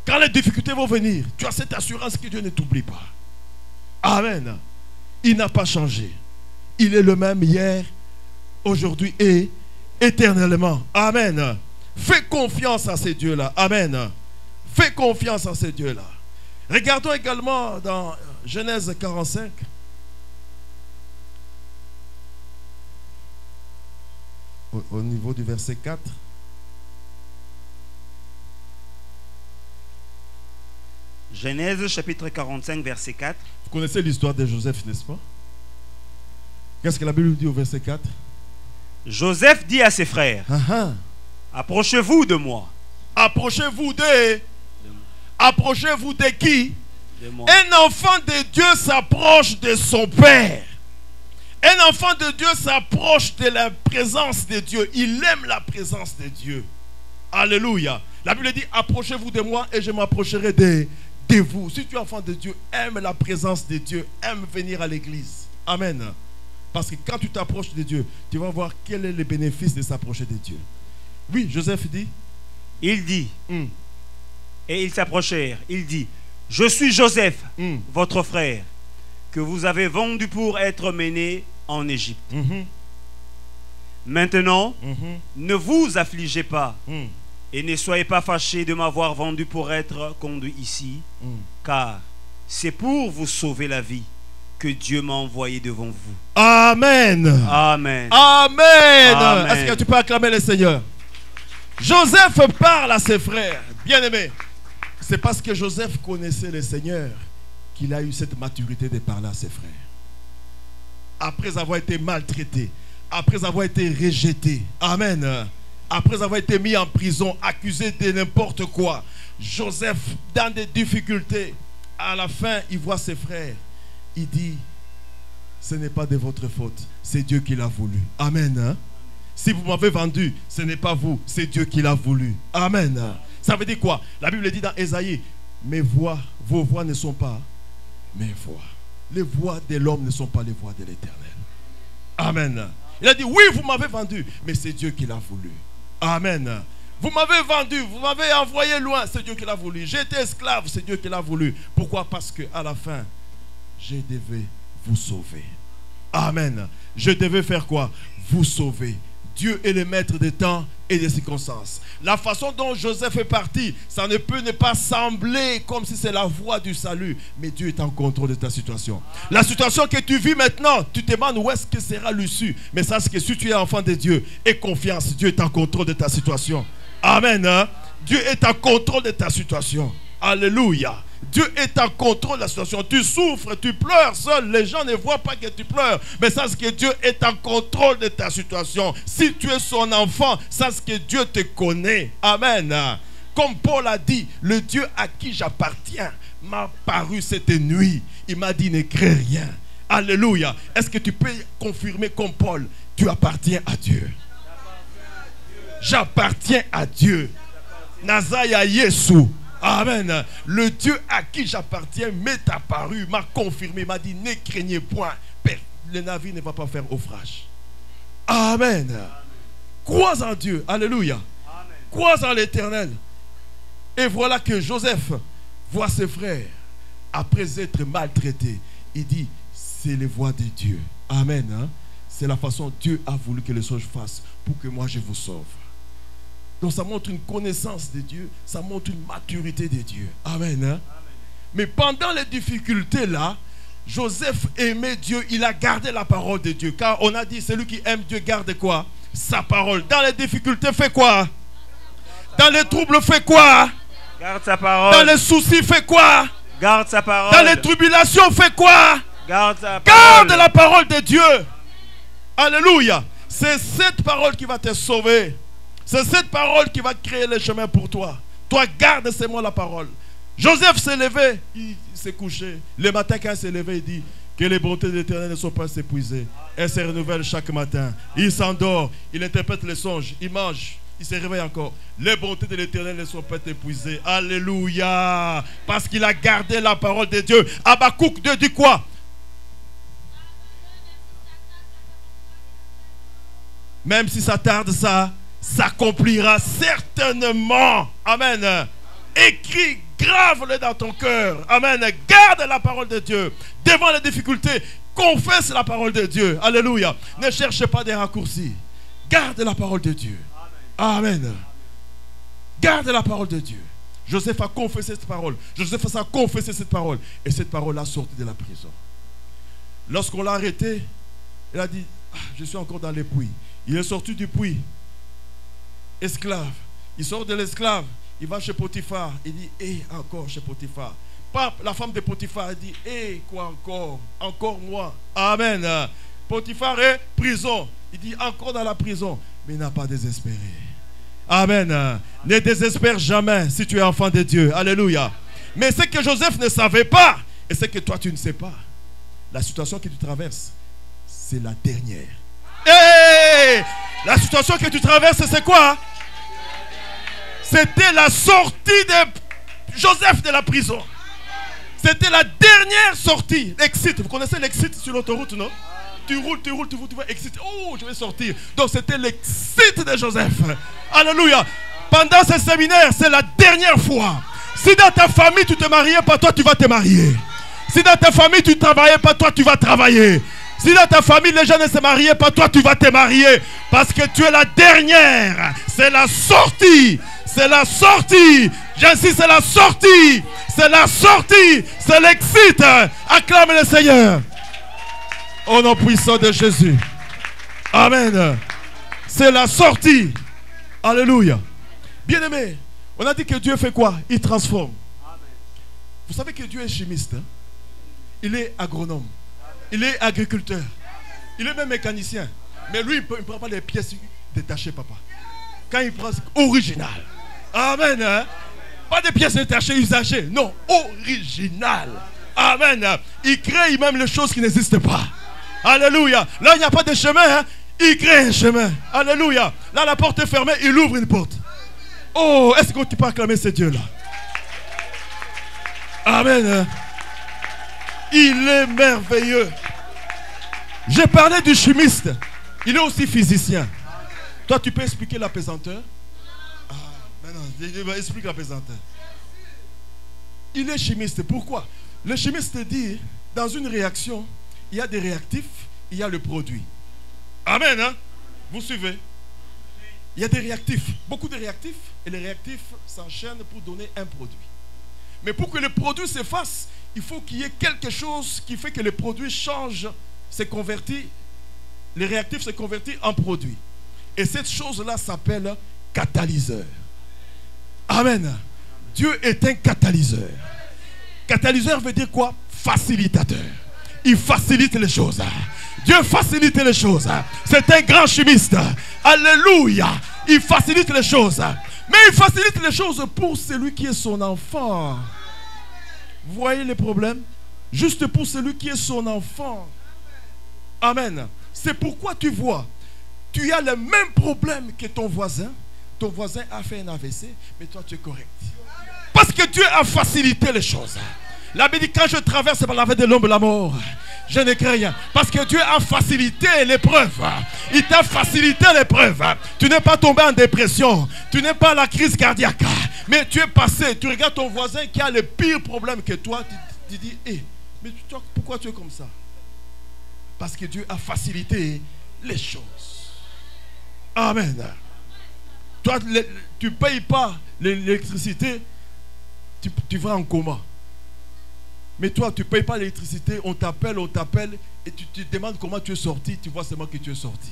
Speaker 5: Quand les difficultés vont venir, tu as cette assurance que Dieu ne t'oublie pas. Amen. Il n'a pas changé. Il est le même hier, aujourd'hui et éternellement. Amen. Fais confiance à ces dieux-là. Amen. Fais confiance à ces dieux-là. Regardons également dans Genèse 45. Au niveau du verset 4.
Speaker 3: Genèse chapitre 45, verset 4.
Speaker 5: Vous connaissez l'histoire de Joseph, n'est-ce pas? Qu'est-ce que la Bible dit au verset 4?
Speaker 3: Joseph dit à ses frères, approchez-vous de moi.
Speaker 5: Approchez-vous de... Approchez-vous de qui?
Speaker 3: De moi.
Speaker 5: Un enfant de Dieu s'approche de son Père. Un enfant de Dieu s'approche de la présence de Dieu. Il aime la présence de Dieu. Alléluia. La Bible dit, approchez-vous de moi et je m'approcherai de vous. Si tu es enfant de Dieu, aime la présence de Dieu. Aime venir à l'église. Amen. Parce que quand tu t'approches de Dieu, tu vas voir quel est le bénéfice de s'approcher de Dieu. Oui, Joseph dit.
Speaker 3: Il dit, et ils s'approchèrent, il dit, je suis Joseph, votre frère, que vous avez vendu pour être mené en Égypte. Maintenant, ne vous affligez pas et ne soyez pas fâchés de m'avoir vendu pour être conduit ici, car c'est pour vous sauver la vie que Dieu m'a envoyé devant vous.
Speaker 5: Amen.
Speaker 3: Amen.
Speaker 5: Amen.
Speaker 3: Amen.
Speaker 5: Est-ce que tu peux acclamer le Seigneur? Joseph parle à ses frères. Bien-aimés, c'est parce que Joseph connaissait le Seigneur qu'il a eu cette maturité de parler à ses frères. Après avoir été maltraité, après avoir été rejeté, amen, après avoir été mis en prison, accusé de n'importe quoi, Joseph, dans des difficultés, à la fin, il voit ses frères. Il dit, ce n'est pas de votre faute, c'est Dieu qui l'a voulu. Amen. Hein? Si vous m'avez vendu, ce n'est pas vous, c'est Dieu qui l'a voulu. Amen. Ça veut dire quoi? La Bible dit dans Ésaïe, mes voix, vos voix ne sont pas mes voix. Les voix de l'homme ne sont pas les voix de l'Éternel. Amen. Il a dit, oui, vous m'avez vendu, mais c'est Dieu qui l'a voulu. Amen. Vous m'avez vendu, vous m'avez envoyé loin, c'est Dieu qui l'a voulu. J'étais esclave, c'est Dieu qui l'a voulu. Pourquoi? Parce qu'à la fin, je devais vous sauver. Amen. Je devais faire quoi? Vous sauver. Dieu est le maître des temps et des circonstances. La façon dont Joseph est parti, ça ne peut ne pas sembler comme si c'est la voie du salut. Mais Dieu est en contrôle de ta situation. La situation que tu vis maintenant, tu te demandes où est-ce que sera l'issue. Mais sache que si tu es enfant de Dieu, aie confiance, Dieu est en contrôle de ta situation. Amen. Hein? Dieu est en contrôle de ta situation. Alléluia. Dieu est en contrôle de la situation. Tu souffres, tu pleures seul. Les gens ne voient pas que tu pleures. Mais sache que Dieu est en contrôle de ta situation. Si tu es son enfant, sache que Dieu te connaît. Amen. Comme Paul a dit, le Dieu à qui j'appartiens m'a paru cette nuit. Il m'a dit, ne crains rien. Alléluia. Est-ce que tu peux confirmer comme Paul, tu appartiens à Dieu? J'appartiens à Dieu. Nazaya Yesu. Amen. Le Dieu à qui j'appartiens m'est apparu, m'a confirmé, m'a dit, ne craignez point. Le navire ne va pas faire naufrage. Amen. Crois en Dieu. Alléluia. Crois en l'Éternel. Et voilà que Joseph voit ses frères, après être maltraités, il dit, c'est les voies de Dieu. Amen. Hein? C'est la façon dont Dieu a voulu que les choses fassent pour que moi je vous sauve. Donc ça montre une connaissance de Dieu, ça montre une maturité de Dieu. Amen. Hein? Amen. Mais pendant les difficultés là, Joseph aimait Dieu, il a gardé la parole de Dieu. Car on a dit, celui qui aime Dieu garde quoi? Sa parole. Dans les difficultés, fait quoi? Dans les troubles, fait quoi?
Speaker 3: Garde sa parole.
Speaker 5: Dans les soucis, fait quoi?
Speaker 3: Garde sa parole.
Speaker 5: Dans les tribulations, fait quoi?
Speaker 3: Garde sa parole.
Speaker 5: Garde la parole de Dieu. Alléluia. C'est cette parole qui va te sauver. C'est cette parole qui va créer le chemin pour toi. Toi, garde seulement la parole. Joseph s'est levé, il s'est couché. Le matin, quand il s'est levé, il dit que les bontés de l'Éternel ne sont pas épuisées. Elles se renouvellent chaque matin. Il s'endort, il interprète les songes, il mange, il se réveille encore. Les bontés de l'Éternel ne sont pas épuisées. Alléluia. Parce qu'il a gardé la parole de Dieu. Habakkuk 2 dit quoi? Même si ça tarde, ça s'accomplira certainement. Amen. Écris, grave-le dans ton cœur. Amen. Garde la parole de Dieu. Devant les difficultés, confesse la parole de Dieu. Alléluia. Ne cherchez pas des raccourcis. Garde la parole de Dieu. Amen. Garde la parole de Dieu. Joseph a confessé cette parole. Joseph a confessé cette parole. Et cette parole a sorti de la prison. Lorsqu'on l'a arrêté, il a dit, je suis encore dans les puits. Il est sorti du puits. Esclave. Il sort de l'esclave. Il va chez Potiphar. Il dit, encore chez Potiphar. La femme de Potiphar dit, quoi encore? Encore moi. Amen. Potiphar est prison. Il dit, encore dans la prison. Mais il n'a pas désespéré. Amen. Ne désespère jamais si tu es enfant de Dieu. Alléluia. Mais ce que Joseph ne savait pas, et ce que toi tu ne sais pas, la situation que tu traverses, c'est la dernière. Hey! La situation que tu traverses, c'est quoi? C'était la sortie de Joseph de la prison. C'était la dernière sortie. L'exit. Vous connaissez l'exit sur l'autoroute, non? Tu roules, tu vois, exit. Oh, je vais sortir. Donc c'était l'exit de Joseph. Alléluia. Pendant ce séminaire, c'est la dernière fois. Si dans ta famille, tu te mariais pas, toi, tu vas te marier. Si dans ta famille, tu ne travaillais pas, toi, tu vas travailler. Si dans ta famille, les gens ne se mariaient pas, toi, tu vas te marier. Parce que tu es la dernière. C'est la sortie. C'est la sortie. J'insiste, c'est la sortie. C'est la sortie. C'est l'exit. Acclame le Seigneur. Au nom puissant de Jésus. Amen. C'est la sortie. Alléluia. Bien-aimé, on a dit que Dieu fait quoi? Il transforme. Vous savez que Dieu est chimiste. Hein? Il est agronome. Il est agriculteur. Il est même mécanicien. Mais lui, il ne prend pas les pièces détachées, papa. Quand il prend, c'est original. Amen. Hein? Pas des pièces détachées, usagées. Non, original. Amen. Il crée même les choses qui n'existent pas. Alléluia. Là, il n'y a pas de chemin. Hein? Il crée un chemin. Alléluia. Là, la porte est fermée, il ouvre une porte. Oh, est-ce que tu peux acclamer ce Dieu-là? Amen. Il est merveilleux. J'ai parlé du chimiste. Il est aussi physicien. Toi, tu peux expliquer la pesanteur? Ah, maintenant, explique la pesanteur. Il est chimiste. Pourquoi? Le chimiste dit, dans une réaction, il y a des réactifs, il y a le produit. Amen. Hein? Vous suivez? Il y a des réactifs, beaucoup de réactifs, et les réactifs s'enchaînent pour donner un produit. Mais pour que le produit s'efface, il faut qu'il y ait quelque chose qui fait que le produit change, se convertit, les réactifs se convertissent en produit. Et cette chose-là s'appelle catalyseur. Amen. Dieu est un catalyseur. Catalyseur veut dire quoi? Facilitateur. Il facilite les choses. Dieu facilite les choses. C'est un grand chimiste. Alléluia. Il facilite les choses. Mais il facilite les choses pour celui qui est son enfant. Vous voyez les problèmes? Juste pour celui qui est son enfant. Amen. C'est pourquoi tu vois, tu as le même problème que ton voisin. Ton voisin a fait un AVC, mais toi tu es correct. Parce que Dieu a facilité les choses. La Bible dit, quand je traverse par la vallée de l'ombre de la mort, je ne crains rien. Parce que Dieu a facilité l'épreuve. Il t'a facilité l'épreuve. Tu n'es pas tombé en dépression. Tu n'es pas à la crise cardiaque. Mais tu es passé. Tu regardes ton voisin qui a le pire problème que toi. Tu dis, hey, mais toi, pourquoi tu es comme ça? Parce que Dieu a facilité les choses. Amen. Toi, tu ne payes pas l'électricité. Tu vas en coma. Mais toi, tu ne payes pas l'électricité, on t'appelle, et tu te demandes comment tu es sorti, tu vois seulement que tu es sorti.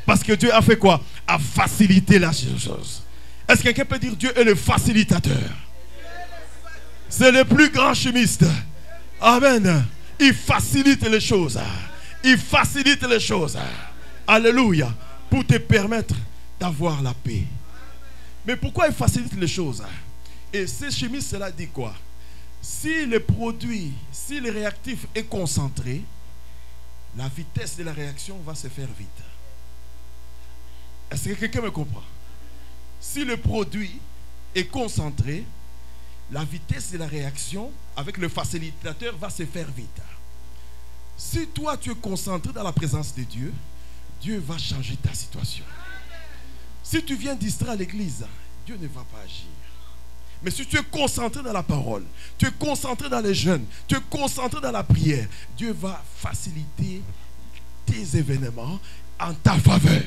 Speaker 5: Parce que Dieu a fait quoi? A facilité la chose. Est-ce que quelqu'un peut dire Dieu est le facilitateur? C'est le plus grand chimiste. Amen. Il facilite les choses. Il facilite les choses. Alléluia. Pour te permettre d'avoir la paix. Mais pourquoi il facilite les choses? Et ce chimiste, cela dit quoi? Si le produit, si le réactif est concentré, la vitesse de la réaction va se faire vite. Est-ce que quelqu'un me comprend? Si le produit est concentré, la vitesse de la réaction avec le facilitateur va se faire vite. Si toi tu es concentré dans la présence de Dieu, Dieu va changer ta situation. Si tu viens distraire l'église, Dieu ne va pas agir. Mais si tu es concentré dans la parole, tu es concentré dans les jeûnes, tu es concentré dans la prière, Dieu va faciliter tes événements en ta faveur.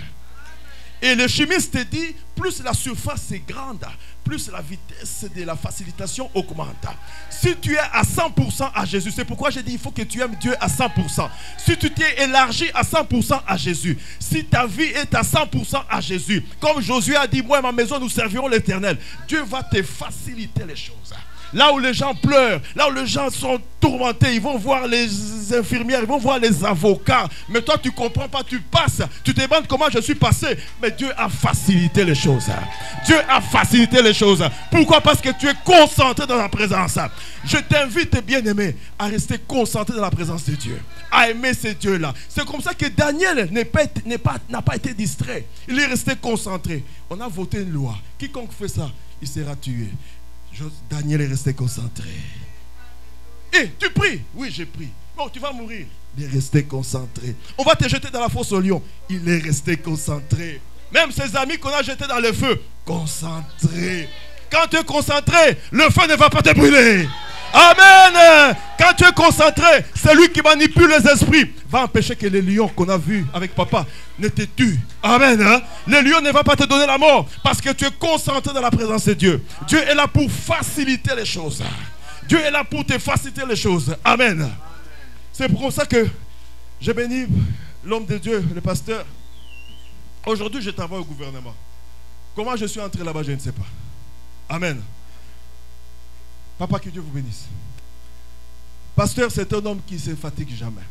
Speaker 5: Et le chimiste dit, plus la surface est grande, plus la vitesse de la facilitation augmente. Si tu es à 100% à Jésus, c'est pourquoi j'ai dit il faut que tu aimes Dieu à 100%. Si tu t'es élargi à 100% à Jésus, si ta vie est à 100% à Jésus, comme Josué a dit, moi et ma maison nous servirons l'Éternel, Dieu va te faciliter les choses. là où les gens pleurent, là où les gens sont tourmentés, ils vont voir les infirmières, ils vont voir les avocats. Mais toi, tu ne comprends pas, tu passes. Tu te demandes comment je suis passé. Mais Dieu a facilité les choses. Dieu a facilité les choses. Pourquoi? Parce que tu es concentré dans la présence. Je t'invite, bien-aimé, à rester concentré dans la présence de Dieu, à aimer ce Dieu-là. C'est comme ça que Daniel n'a pas été distrait. Il est resté concentré. On a voté une loi. Quiconque fait ça, il sera tué. Daniel est resté concentré. Et tu pries? Oui, j'ai pris. Bon, tu vas mourir. Il est resté concentré. On va te jeter dans la fosse au lion. Il est resté concentré. Même ses amis qu'on a jetés dans le feu, concentré. Quand tu es concentré, le feu ne va pas te brûler. Amen. Quand tu es concentré, celui qui manipule les esprits va empêcher que les lions qu'on a vus avec papa ne te tuent. Amen. Le lion ne va pas te donner la mort parce que tu es concentré dans la présence de Dieu. Dieu est là pour faciliter les choses. Dieu est là pour te faciliter les choses. Amen. C'est pour ça que je bénis l'homme de Dieu, le pasteur. Aujourd'hui, je travaille au gouvernement. Comment je suis entré là-bas, je ne sais pas. Amen. Papa, que Dieu vous bénisse. Pasteur, c'est un homme qui ne se fatigue jamais.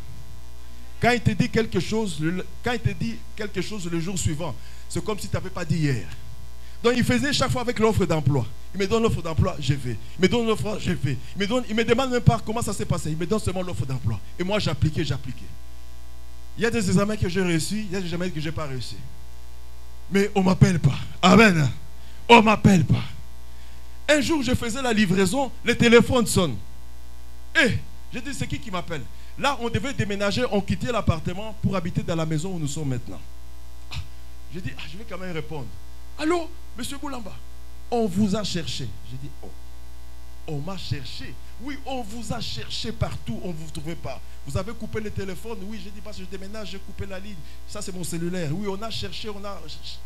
Speaker 5: Quand il te dit quelque chose, le jour suivant, c'est comme si tu n'avais pas dit hier. Donc il faisait chaque fois avec l'offre d'emploi. Il me donne l'offre d'emploi, je vais. Il me donne l'offre, je vais. Il me demande même pas comment ça s'est passé. Il me donne seulement l'offre d'emploi. Et moi j'appliquais. Il y a des examens que j'ai réussi, il y a des examens que je n'ai pas réussi. Mais on ne m'appelle pas. Amen. On ne m'appelle pas. Un jour je faisais la livraison, le téléphone sonne. Et j'ai dit, c'est qui m'appelle? Là on devait déménager, on quittait l'appartement pour habiter dans la maison où nous sommes maintenant. J'ai dit, je vais quand même répondre. Allô, monsieur Boulamba, on vous a cherché. J'ai dit, oh, on m'a cherché. Oui, on vous a cherché partout, on ne vous trouvait pas. Vous avez coupé le téléphone. Oui, j'ai dit, parce que je déménage, j'ai coupé la ligne. Ça, c'est mon cellulaire. Oui, on a cherché, on a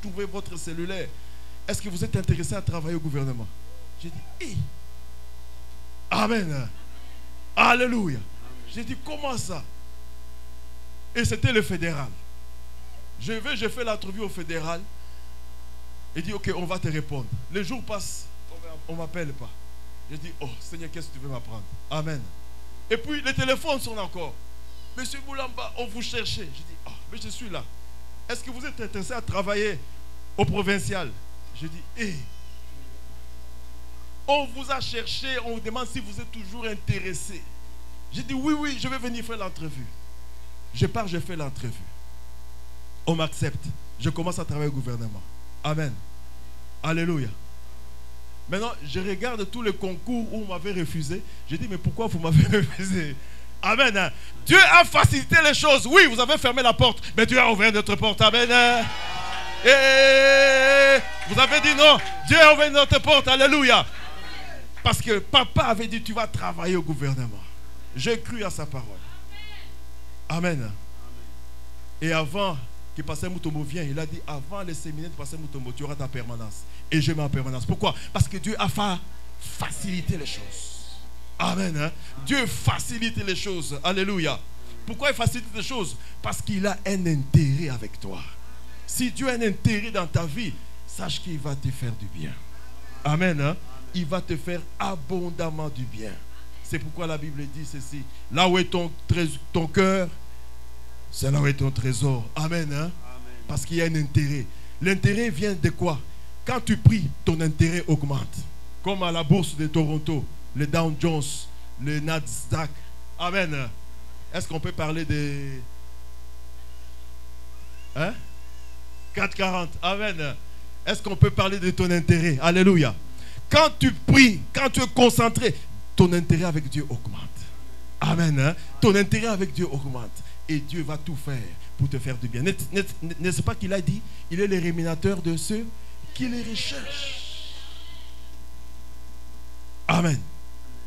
Speaker 5: trouvé votre cellulaire. Est-ce que vous êtes intéressé à travailler au gouvernement? J'ai dit, hey. Amen. Alléluia. J'ai dit, comment ça? Et c'était le fédéral. Je fais l'entrevue au fédéral. Il dit, ok, on va te répondre. Les jours passent, on ne m'appelle pas. Je dis, oh Seigneur, qu'est-ce que tu veux m'apprendre? Amen. Et puis, les téléphones sont encore. Monsieur Boulamba, on vous cherchait. Je dis, oh, mais je suis là. Est-ce que vous êtes intéressé à travailler au provincial? Je dis, hé. On vous a cherché, on vous demande si vous êtes toujours intéressé. J'ai dit, oui, je vais venir faire l'entrevue. Je pars, je fais l'entrevue. On m'accepte. Je commence à travailler au gouvernement. Amen. Alléluia. Maintenant, je regarde tous les concours où on m'avait refusé. Je dis, mais pourquoi vous m'avez refusé? Amen. Dieu a facilité les choses. Oui, vous avez fermé la porte, mais Dieu a ouvert notre porte. Amen. Et vous avez dit non. Dieu a ouvert notre porte. Alléluia. Parce que papa avait dit, tu vas travailler au gouvernement. J'ai cru à sa parole. Amen. Et avant que Pasteur Mutombo vienne, il a dit, avant le séminaire de Pasteur Mutombo, tu auras ta permanence. Et je mets en permanence. Pourquoi? Parce que Dieu a facilité les choses. Amen. Dieu facilite les choses. Alléluia. Pourquoi il facilite les choses? Parce qu'il a un intérêt avec toi. Si Dieu a un intérêt dans ta vie, sache qu'il va te faire du bien. Amen. Il va te faire abondamment du bien. C'est pourquoi la Bible dit ceci. Là où est ton cœur, c'est là où est ton trésor. Amen. Amen. Parce qu'il y a un intérêt. L'intérêt vient de quoi? Quand tu pries, ton intérêt augmente. Comme à la bourse de Toronto, le Dow Jones, le Nasdaq. Amen. Est-ce qu'on peut parler des 440? Amen. Est-ce qu'on peut parler de ton intérêt? Alléluia. Quand tu pries, quand tu es concentré, ton intérêt avec Dieu augmente. Amen. Ton intérêt avec Dieu augmente. Et Dieu va tout faire pour te faire du bien. N'est-ce pas qu'il a dit? Il est le rémunérateur de ceux qui les recherchent. Amen.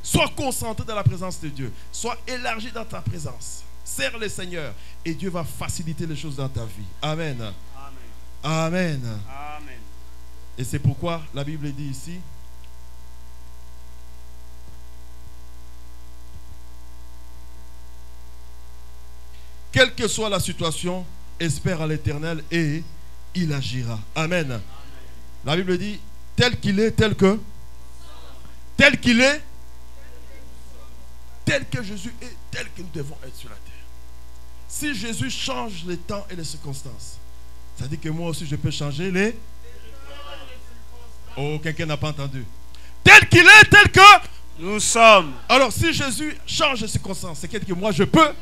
Speaker 5: Sois concentré dans la présence de Dieu. Sois élargi dans ta présence. Sers le Seigneur. Et Dieu va faciliter les choses dans ta vie. Amen. Amen. Amen. Amen. Et c'est pourquoi la Bible dit ici, quelle que soit la situation, espère à l'Éternel et il agira. Amen. La Bible dit, tel qu'il est, tel qu'il est, tel que Jésus est, tel que nous devons être sur la terre. Si Jésus change les temps et les circonstances, ça dit que moi aussi je peux changer les... Oh, quelqu'un n'a pas entendu. Tel qu'il est, tel que...
Speaker 3: Nous sommes.
Speaker 5: Alors si Jésus change les circonstances, c'est que moi je peux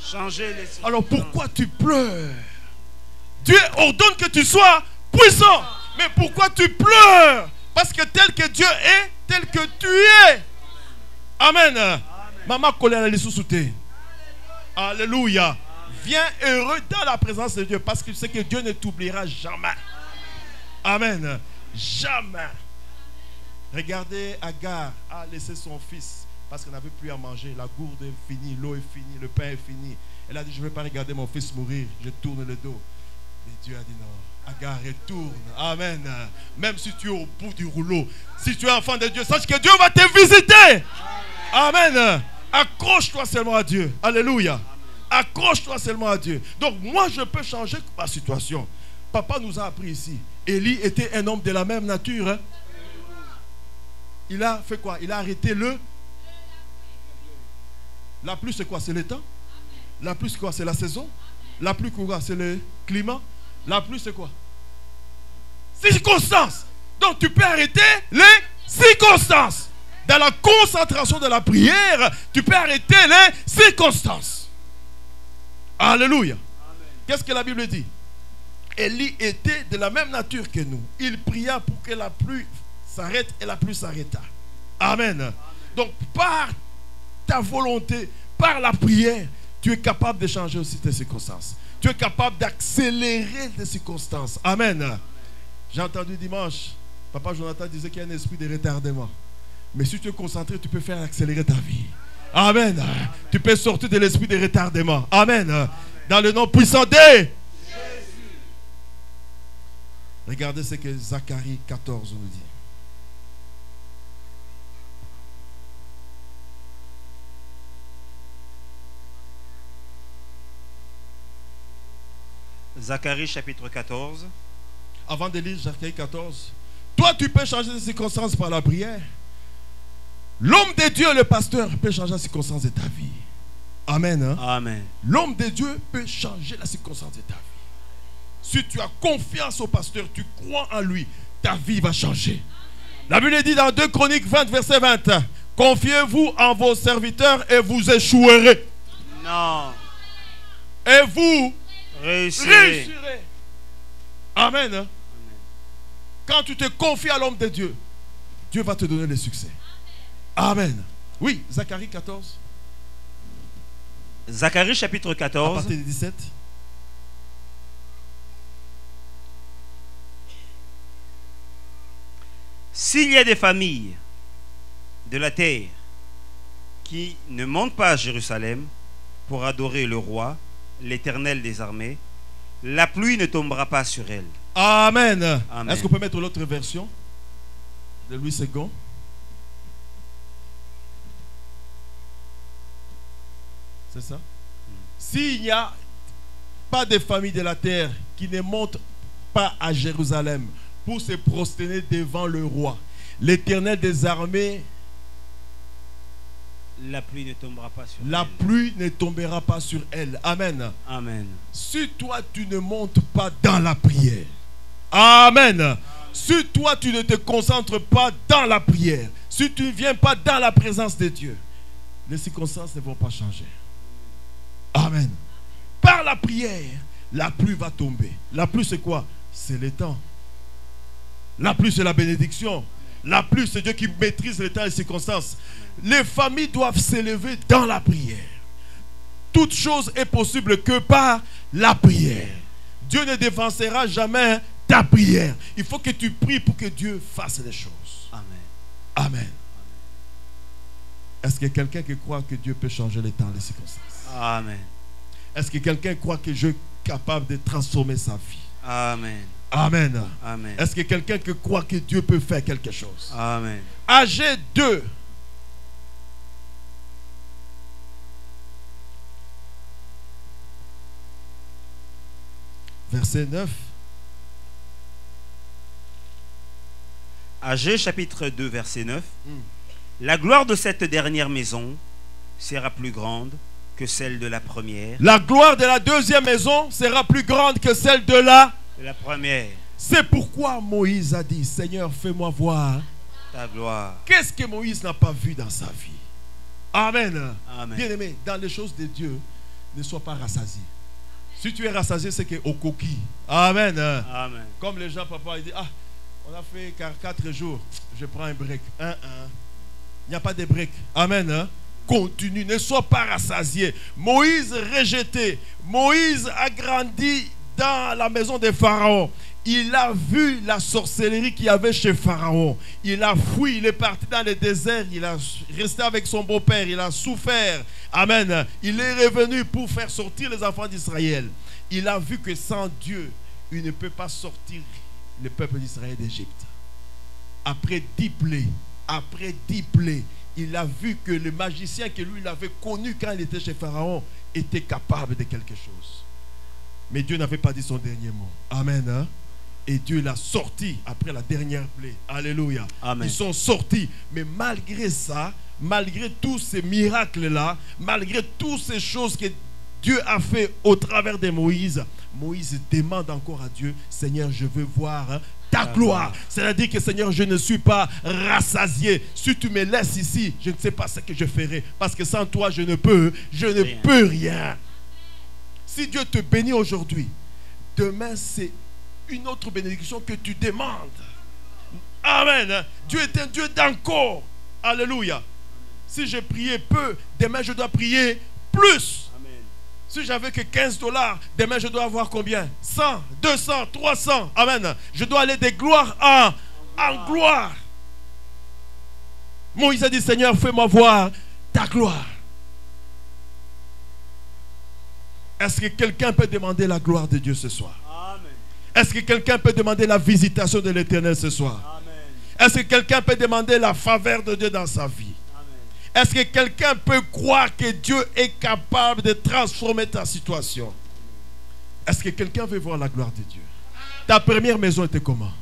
Speaker 3: Changer les circonstances.
Speaker 5: Alors pourquoi tu pleures? Dieu ordonne que tu sois puissant. Mais pourquoi tu pleures? Parce que tel que Dieu est, tel que tu es. Amen. Maman colère les sous-soutés. Alléluia. Viens heureux dans la présence de Dieu parce que tu sais que Dieu ne t'oubliera jamais. Amen. Jamais. Regardez, Agar a laissé son fils parce qu'elle n'avait plus à manger. La gourde est finie, l'eau est finie, le pain est fini. Elle a dit, je ne vais pas regarder mon fils mourir. Je tourne le dos. Et Dieu a dit non. Agar, retourne. Amen. Même si tu es au bout du rouleau, si tu es enfant de Dieu, sache que Dieu va te visiter. Amen. Accroche-toi seulement à Dieu. Alléluia. Accroche-toi seulement à Dieu. Donc moi je peux changer ma situation. Papa nous a appris ici. Élie était un homme de la même nature. Hein? Il a fait quoi? Il a arrêté le... La pluie c'est quoi? C'est le temps. La pluie c'est quoi? C'est la saison. La pluie quoi? C'est le climat. La pluie c'est quoi? Circonstances. Donc tu peux arrêter les circonstances. Dans la concentration de la prière, tu peux arrêter les circonstances. Alléluia. Qu'est-ce que la Bible dit? Élie était de la même nature que nous. Il pria pour que la pluie s'arrête et la pluie s'arrêta. Amen. Donc par ta volonté, par la prière, tu es capable de changer aussi tes circonstances. Tu es capable d'accélérer tes circonstances. Amen. J'ai entendu dimanche, Papa Jonathan disait qu'il y a un esprit de retardement. Mais si tu es concentré, tu peux faire accélérer ta vie. Amen. Tu peux sortir de l'esprit de retardement. Amen. Dans le nom puissant de Jésus. Regardez ce que Zacharie 14 nous dit.
Speaker 3: Zacharie chapitre 14.
Speaker 5: Avant de lire Zacharie 14, toi tu peux changer les circonstances par la prière. L'homme de Dieu, le pasteur, peut changer la circonstance de ta vie. Amen. Hein?
Speaker 3: Amen.
Speaker 5: L'homme de Dieu peut changer la circonstance de ta vie. Si tu as confiance au pasteur, tu crois en lui, ta vie va changer. La Bible dit dans 2 Chroniques 20, verset 20, confiez-vous en vos serviteurs et vous échouerez.
Speaker 3: Non.
Speaker 5: Et vous
Speaker 3: réussirez.
Speaker 5: Amen. Hein? Quand tu te confies à l'homme de Dieu, Dieu va te donner le succès. Amen. Oui, Zacharie 14.
Speaker 3: Zacharie chapitre
Speaker 5: À
Speaker 3: 14.
Speaker 5: partir du 17.
Speaker 3: S'il y a des familles de la terre qui ne montent pas à Jérusalem pour adorer le roi, l'Éternel des armées, la pluie ne tombera pas sur elles.
Speaker 5: Amen.
Speaker 3: Amen.
Speaker 5: Est-ce qu'on peut mettre l'autre version de Louis II? C'est ça? S'il n'y a pas de famille de la terre qui ne montent pas à Jérusalem pour se prosterner devant le roi, l'Éternel des armées,
Speaker 3: La pluie ne tombera pas sur
Speaker 5: la
Speaker 3: elles.
Speaker 5: pluie ne tombera pas sur elle. Amen.
Speaker 3: Amen.
Speaker 5: Si toi tu ne montes pas dans la prière, Amen. Si toi tu ne te concentres pas dans la prière, si tu ne viens pas dans la présence de Dieu, les circonstances ne vont pas changer. Amen. Par la prière, la pluie va tomber. La pluie c'est quoi? C'est le temps. La pluie c'est la bénédiction. La pluie c'est Dieu qui maîtrise le temps et les circonstances. Les familles doivent s'élever dans la prière. Toute chose est possible que par la prière. Dieu ne dévancera jamais ta prière. Il faut que tu pries pour que Dieu fasse les choses.
Speaker 3: Amen.
Speaker 5: Amen. Est-ce que quelqu'un qui croit que Dieu peut changer les temps, les circonstances?
Speaker 3: Amen.
Speaker 5: Est-ce que quelqu'un croit que Dieu est capable de transformer sa vie?
Speaker 3: Amen.
Speaker 5: Amen.
Speaker 3: Amen.
Speaker 5: Est-ce que quelqu'un qui croit que Dieu peut faire quelque chose?
Speaker 3: Amen.
Speaker 5: Agé 2. Verset 9.
Speaker 3: Agé chapitre 2 verset 9. La gloire de cette dernière maison sera plus grande que celle de la première.
Speaker 5: La gloire de la deuxième maison sera plus grande que celle de la
Speaker 3: première.
Speaker 5: C'est pourquoi Moïse a dit, Seigneur, fais-moi voir
Speaker 3: Ta gloire.
Speaker 5: qu'est-ce que Moïse n'a pas vu dans sa vie. Amen.
Speaker 3: Amen.
Speaker 5: Bien-aimé, dans les choses de Dieu, ne sois pas rassasié. Si tu es rassasié, c'est qu'au coquille. Amen.
Speaker 3: Amen.
Speaker 5: Comme les gens, papa, ils disent, ah, on a fait 4 jours, je prends un break. Il n'y a pas de break. Amen. Continue, ne sois pas rassasié. Moïse rejeté. Moïse a grandi dans la maison de Pharaon. Il a vu la sorcellerie qu'il y avait chez Pharaon. Il a fui, il est parti dans le désert. Il a resté avec son beau-père. Il a souffert. Amen. Il est revenu pour faire sortir les enfants d'Israël. Il a vu que sans Dieu, il ne peut pas sortir le peuple d'Israël d'Égypte. Après 10 plaies, il a vu que le magicien que lui il avait connu quand il était chez Pharaon était capable de quelque chose. Mais Dieu n'avait pas dit son dernier mot. Amen. Et Dieu l'a sorti après la dernière plaie. Alléluia.
Speaker 3: Amen.
Speaker 5: Ils sont sortis. Mais malgré ça, malgré tous ces miracles-là, malgré toutes ces choses que Dieu a fait au travers de Moïse, Moïse demande encore à Dieu, Seigneur, je veux voir ta gloire. C'est-à-dire que Seigneur, je ne suis pas rassasié. Si tu me laisses ici, je ne sais pas ce que je ferai. Parce que sans toi, je ne peux rien. Si Dieu te bénit aujourd'hui, demain c'est une autre bénédiction que tu demandes. Amen. Dieu est un Dieu d'encore. Alléluia. Si j'ai prié peu, demain je dois prier plus. Amen. Si j'avais que $15, demain je dois avoir combien? 100, 200, 300. Amen. Je dois aller de gloire en gloire. Moïse a dit, Seigneur, fais-moi voir ta gloire. Est-ce que quelqu'un peut demander la gloire de Dieu ce soir? Amen. Est-ce que quelqu'un peut demander la visitation de l'Éternel ce soir? Amen. Est-ce que quelqu'un peut demander la faveur de Dieu dans sa vie? Amen. Est-ce que quelqu'un peut croire que Dieu est capable de transformer ta situation? Est-ce que quelqu'un veut voir la gloire de Dieu? Ta première maison était comment?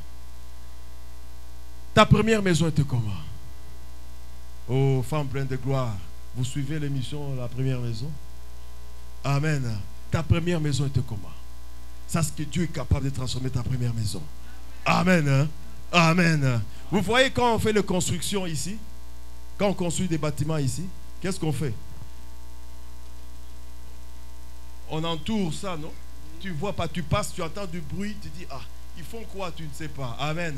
Speaker 5: Ta première maison était comment? Oh, femme pleine de gloire, vous suivez l'émission La Première Maison? Amen. Ta première maison était comment? Sache que Dieu est capable de transformer ta première maison. Amen. Amen. Vous voyez quand on fait les constructions ici, quand on construit des bâtiments ici, qu'est-ce qu'on fait? On entoure ça, non? Tu vois pas, tu passes, tu entends du bruit, tu dis, ah, ils font quoi? Tu ne sais pas. Amen.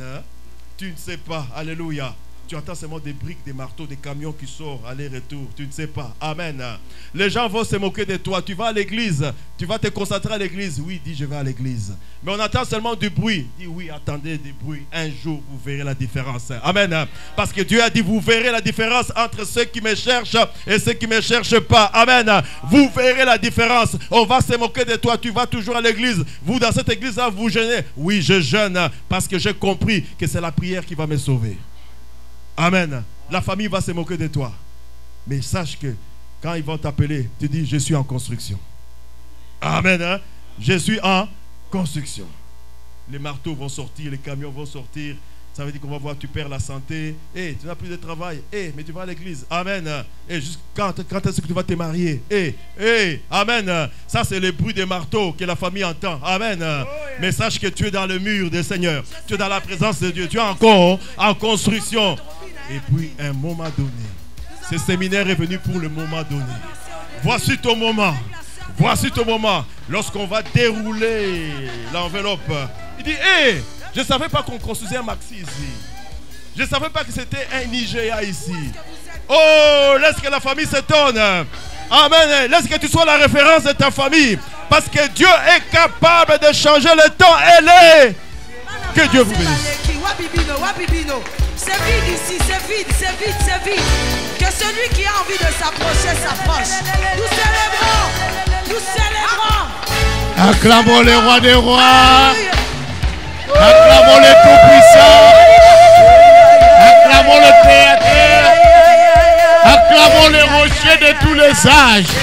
Speaker 5: Tu ne sais pas. Alléluia. Tu entends seulement des briques, des marteaux, des camions qui sortent, aller-retour. Tu ne sais pas. Amen. Les gens vont se moquer de toi. Tu vas à l'église. Tu vas te concentrer à l'église. Oui, dis je vais à l'église. Mais on entend seulement du bruit. Dis oui, attendez du bruit. Un jour, vous verrez la différence. Amen. Parce que Dieu a dit, vous verrez la différence entre ceux qui me cherchent et ceux qui ne me cherchent pas. Amen. Vous verrez la différence. On va se moquer de toi. Tu vas toujours à l'église. Vous, dans cette église-là, vous jeûnez. Oui, je jeûne parce que j'ai compris que c'est la prière qui va me sauver. Amen. La famille va se moquer de toi. Mais sache que quand ils vont t'appeler, tu dis, je suis en construction. Amen. Je suis en construction. Les marteaux vont sortir, les camions vont sortir. Ça veut dire qu'on va voir, tu perds la santé. Tu n'as plus de travail. Mais tu vas à l'église. Amen. Quand est-ce que tu vas te marier? Amen. Ça, c'est le bruit des marteaux que la famille entend. Amen. Mais sache que tu es dans le mur du Seigneur. Tu es dans la présence de Dieu. Tu es encore en construction. Et puis, un moment donné, ce séminaire est venu pour le moment donné. Voici ton moment. Voici ton moment. Lorsqu'on va dérouler l'enveloppe. Il dit, je ne savais pas qu'on construisait un maxi ici. Je ne savais pas que c'était un IGA ici. Oh, laisse que la famille s'étonne. Amen. Laisse que tu sois la référence de ta famille. Parce que Dieu est capable de changer le temps et les... Que Dieu vous bénisse.
Speaker 6: C'est vide ici, c'est vide, c'est vide, c'est vide. Que celui qui a envie de s'approcher s'approche. Nous célébrons, nous célébrons.
Speaker 2: Acclamons le roi des rois. Acclamons le tout-puissant. Acclamons le créateur. Acclamons le rocher de tous les âges.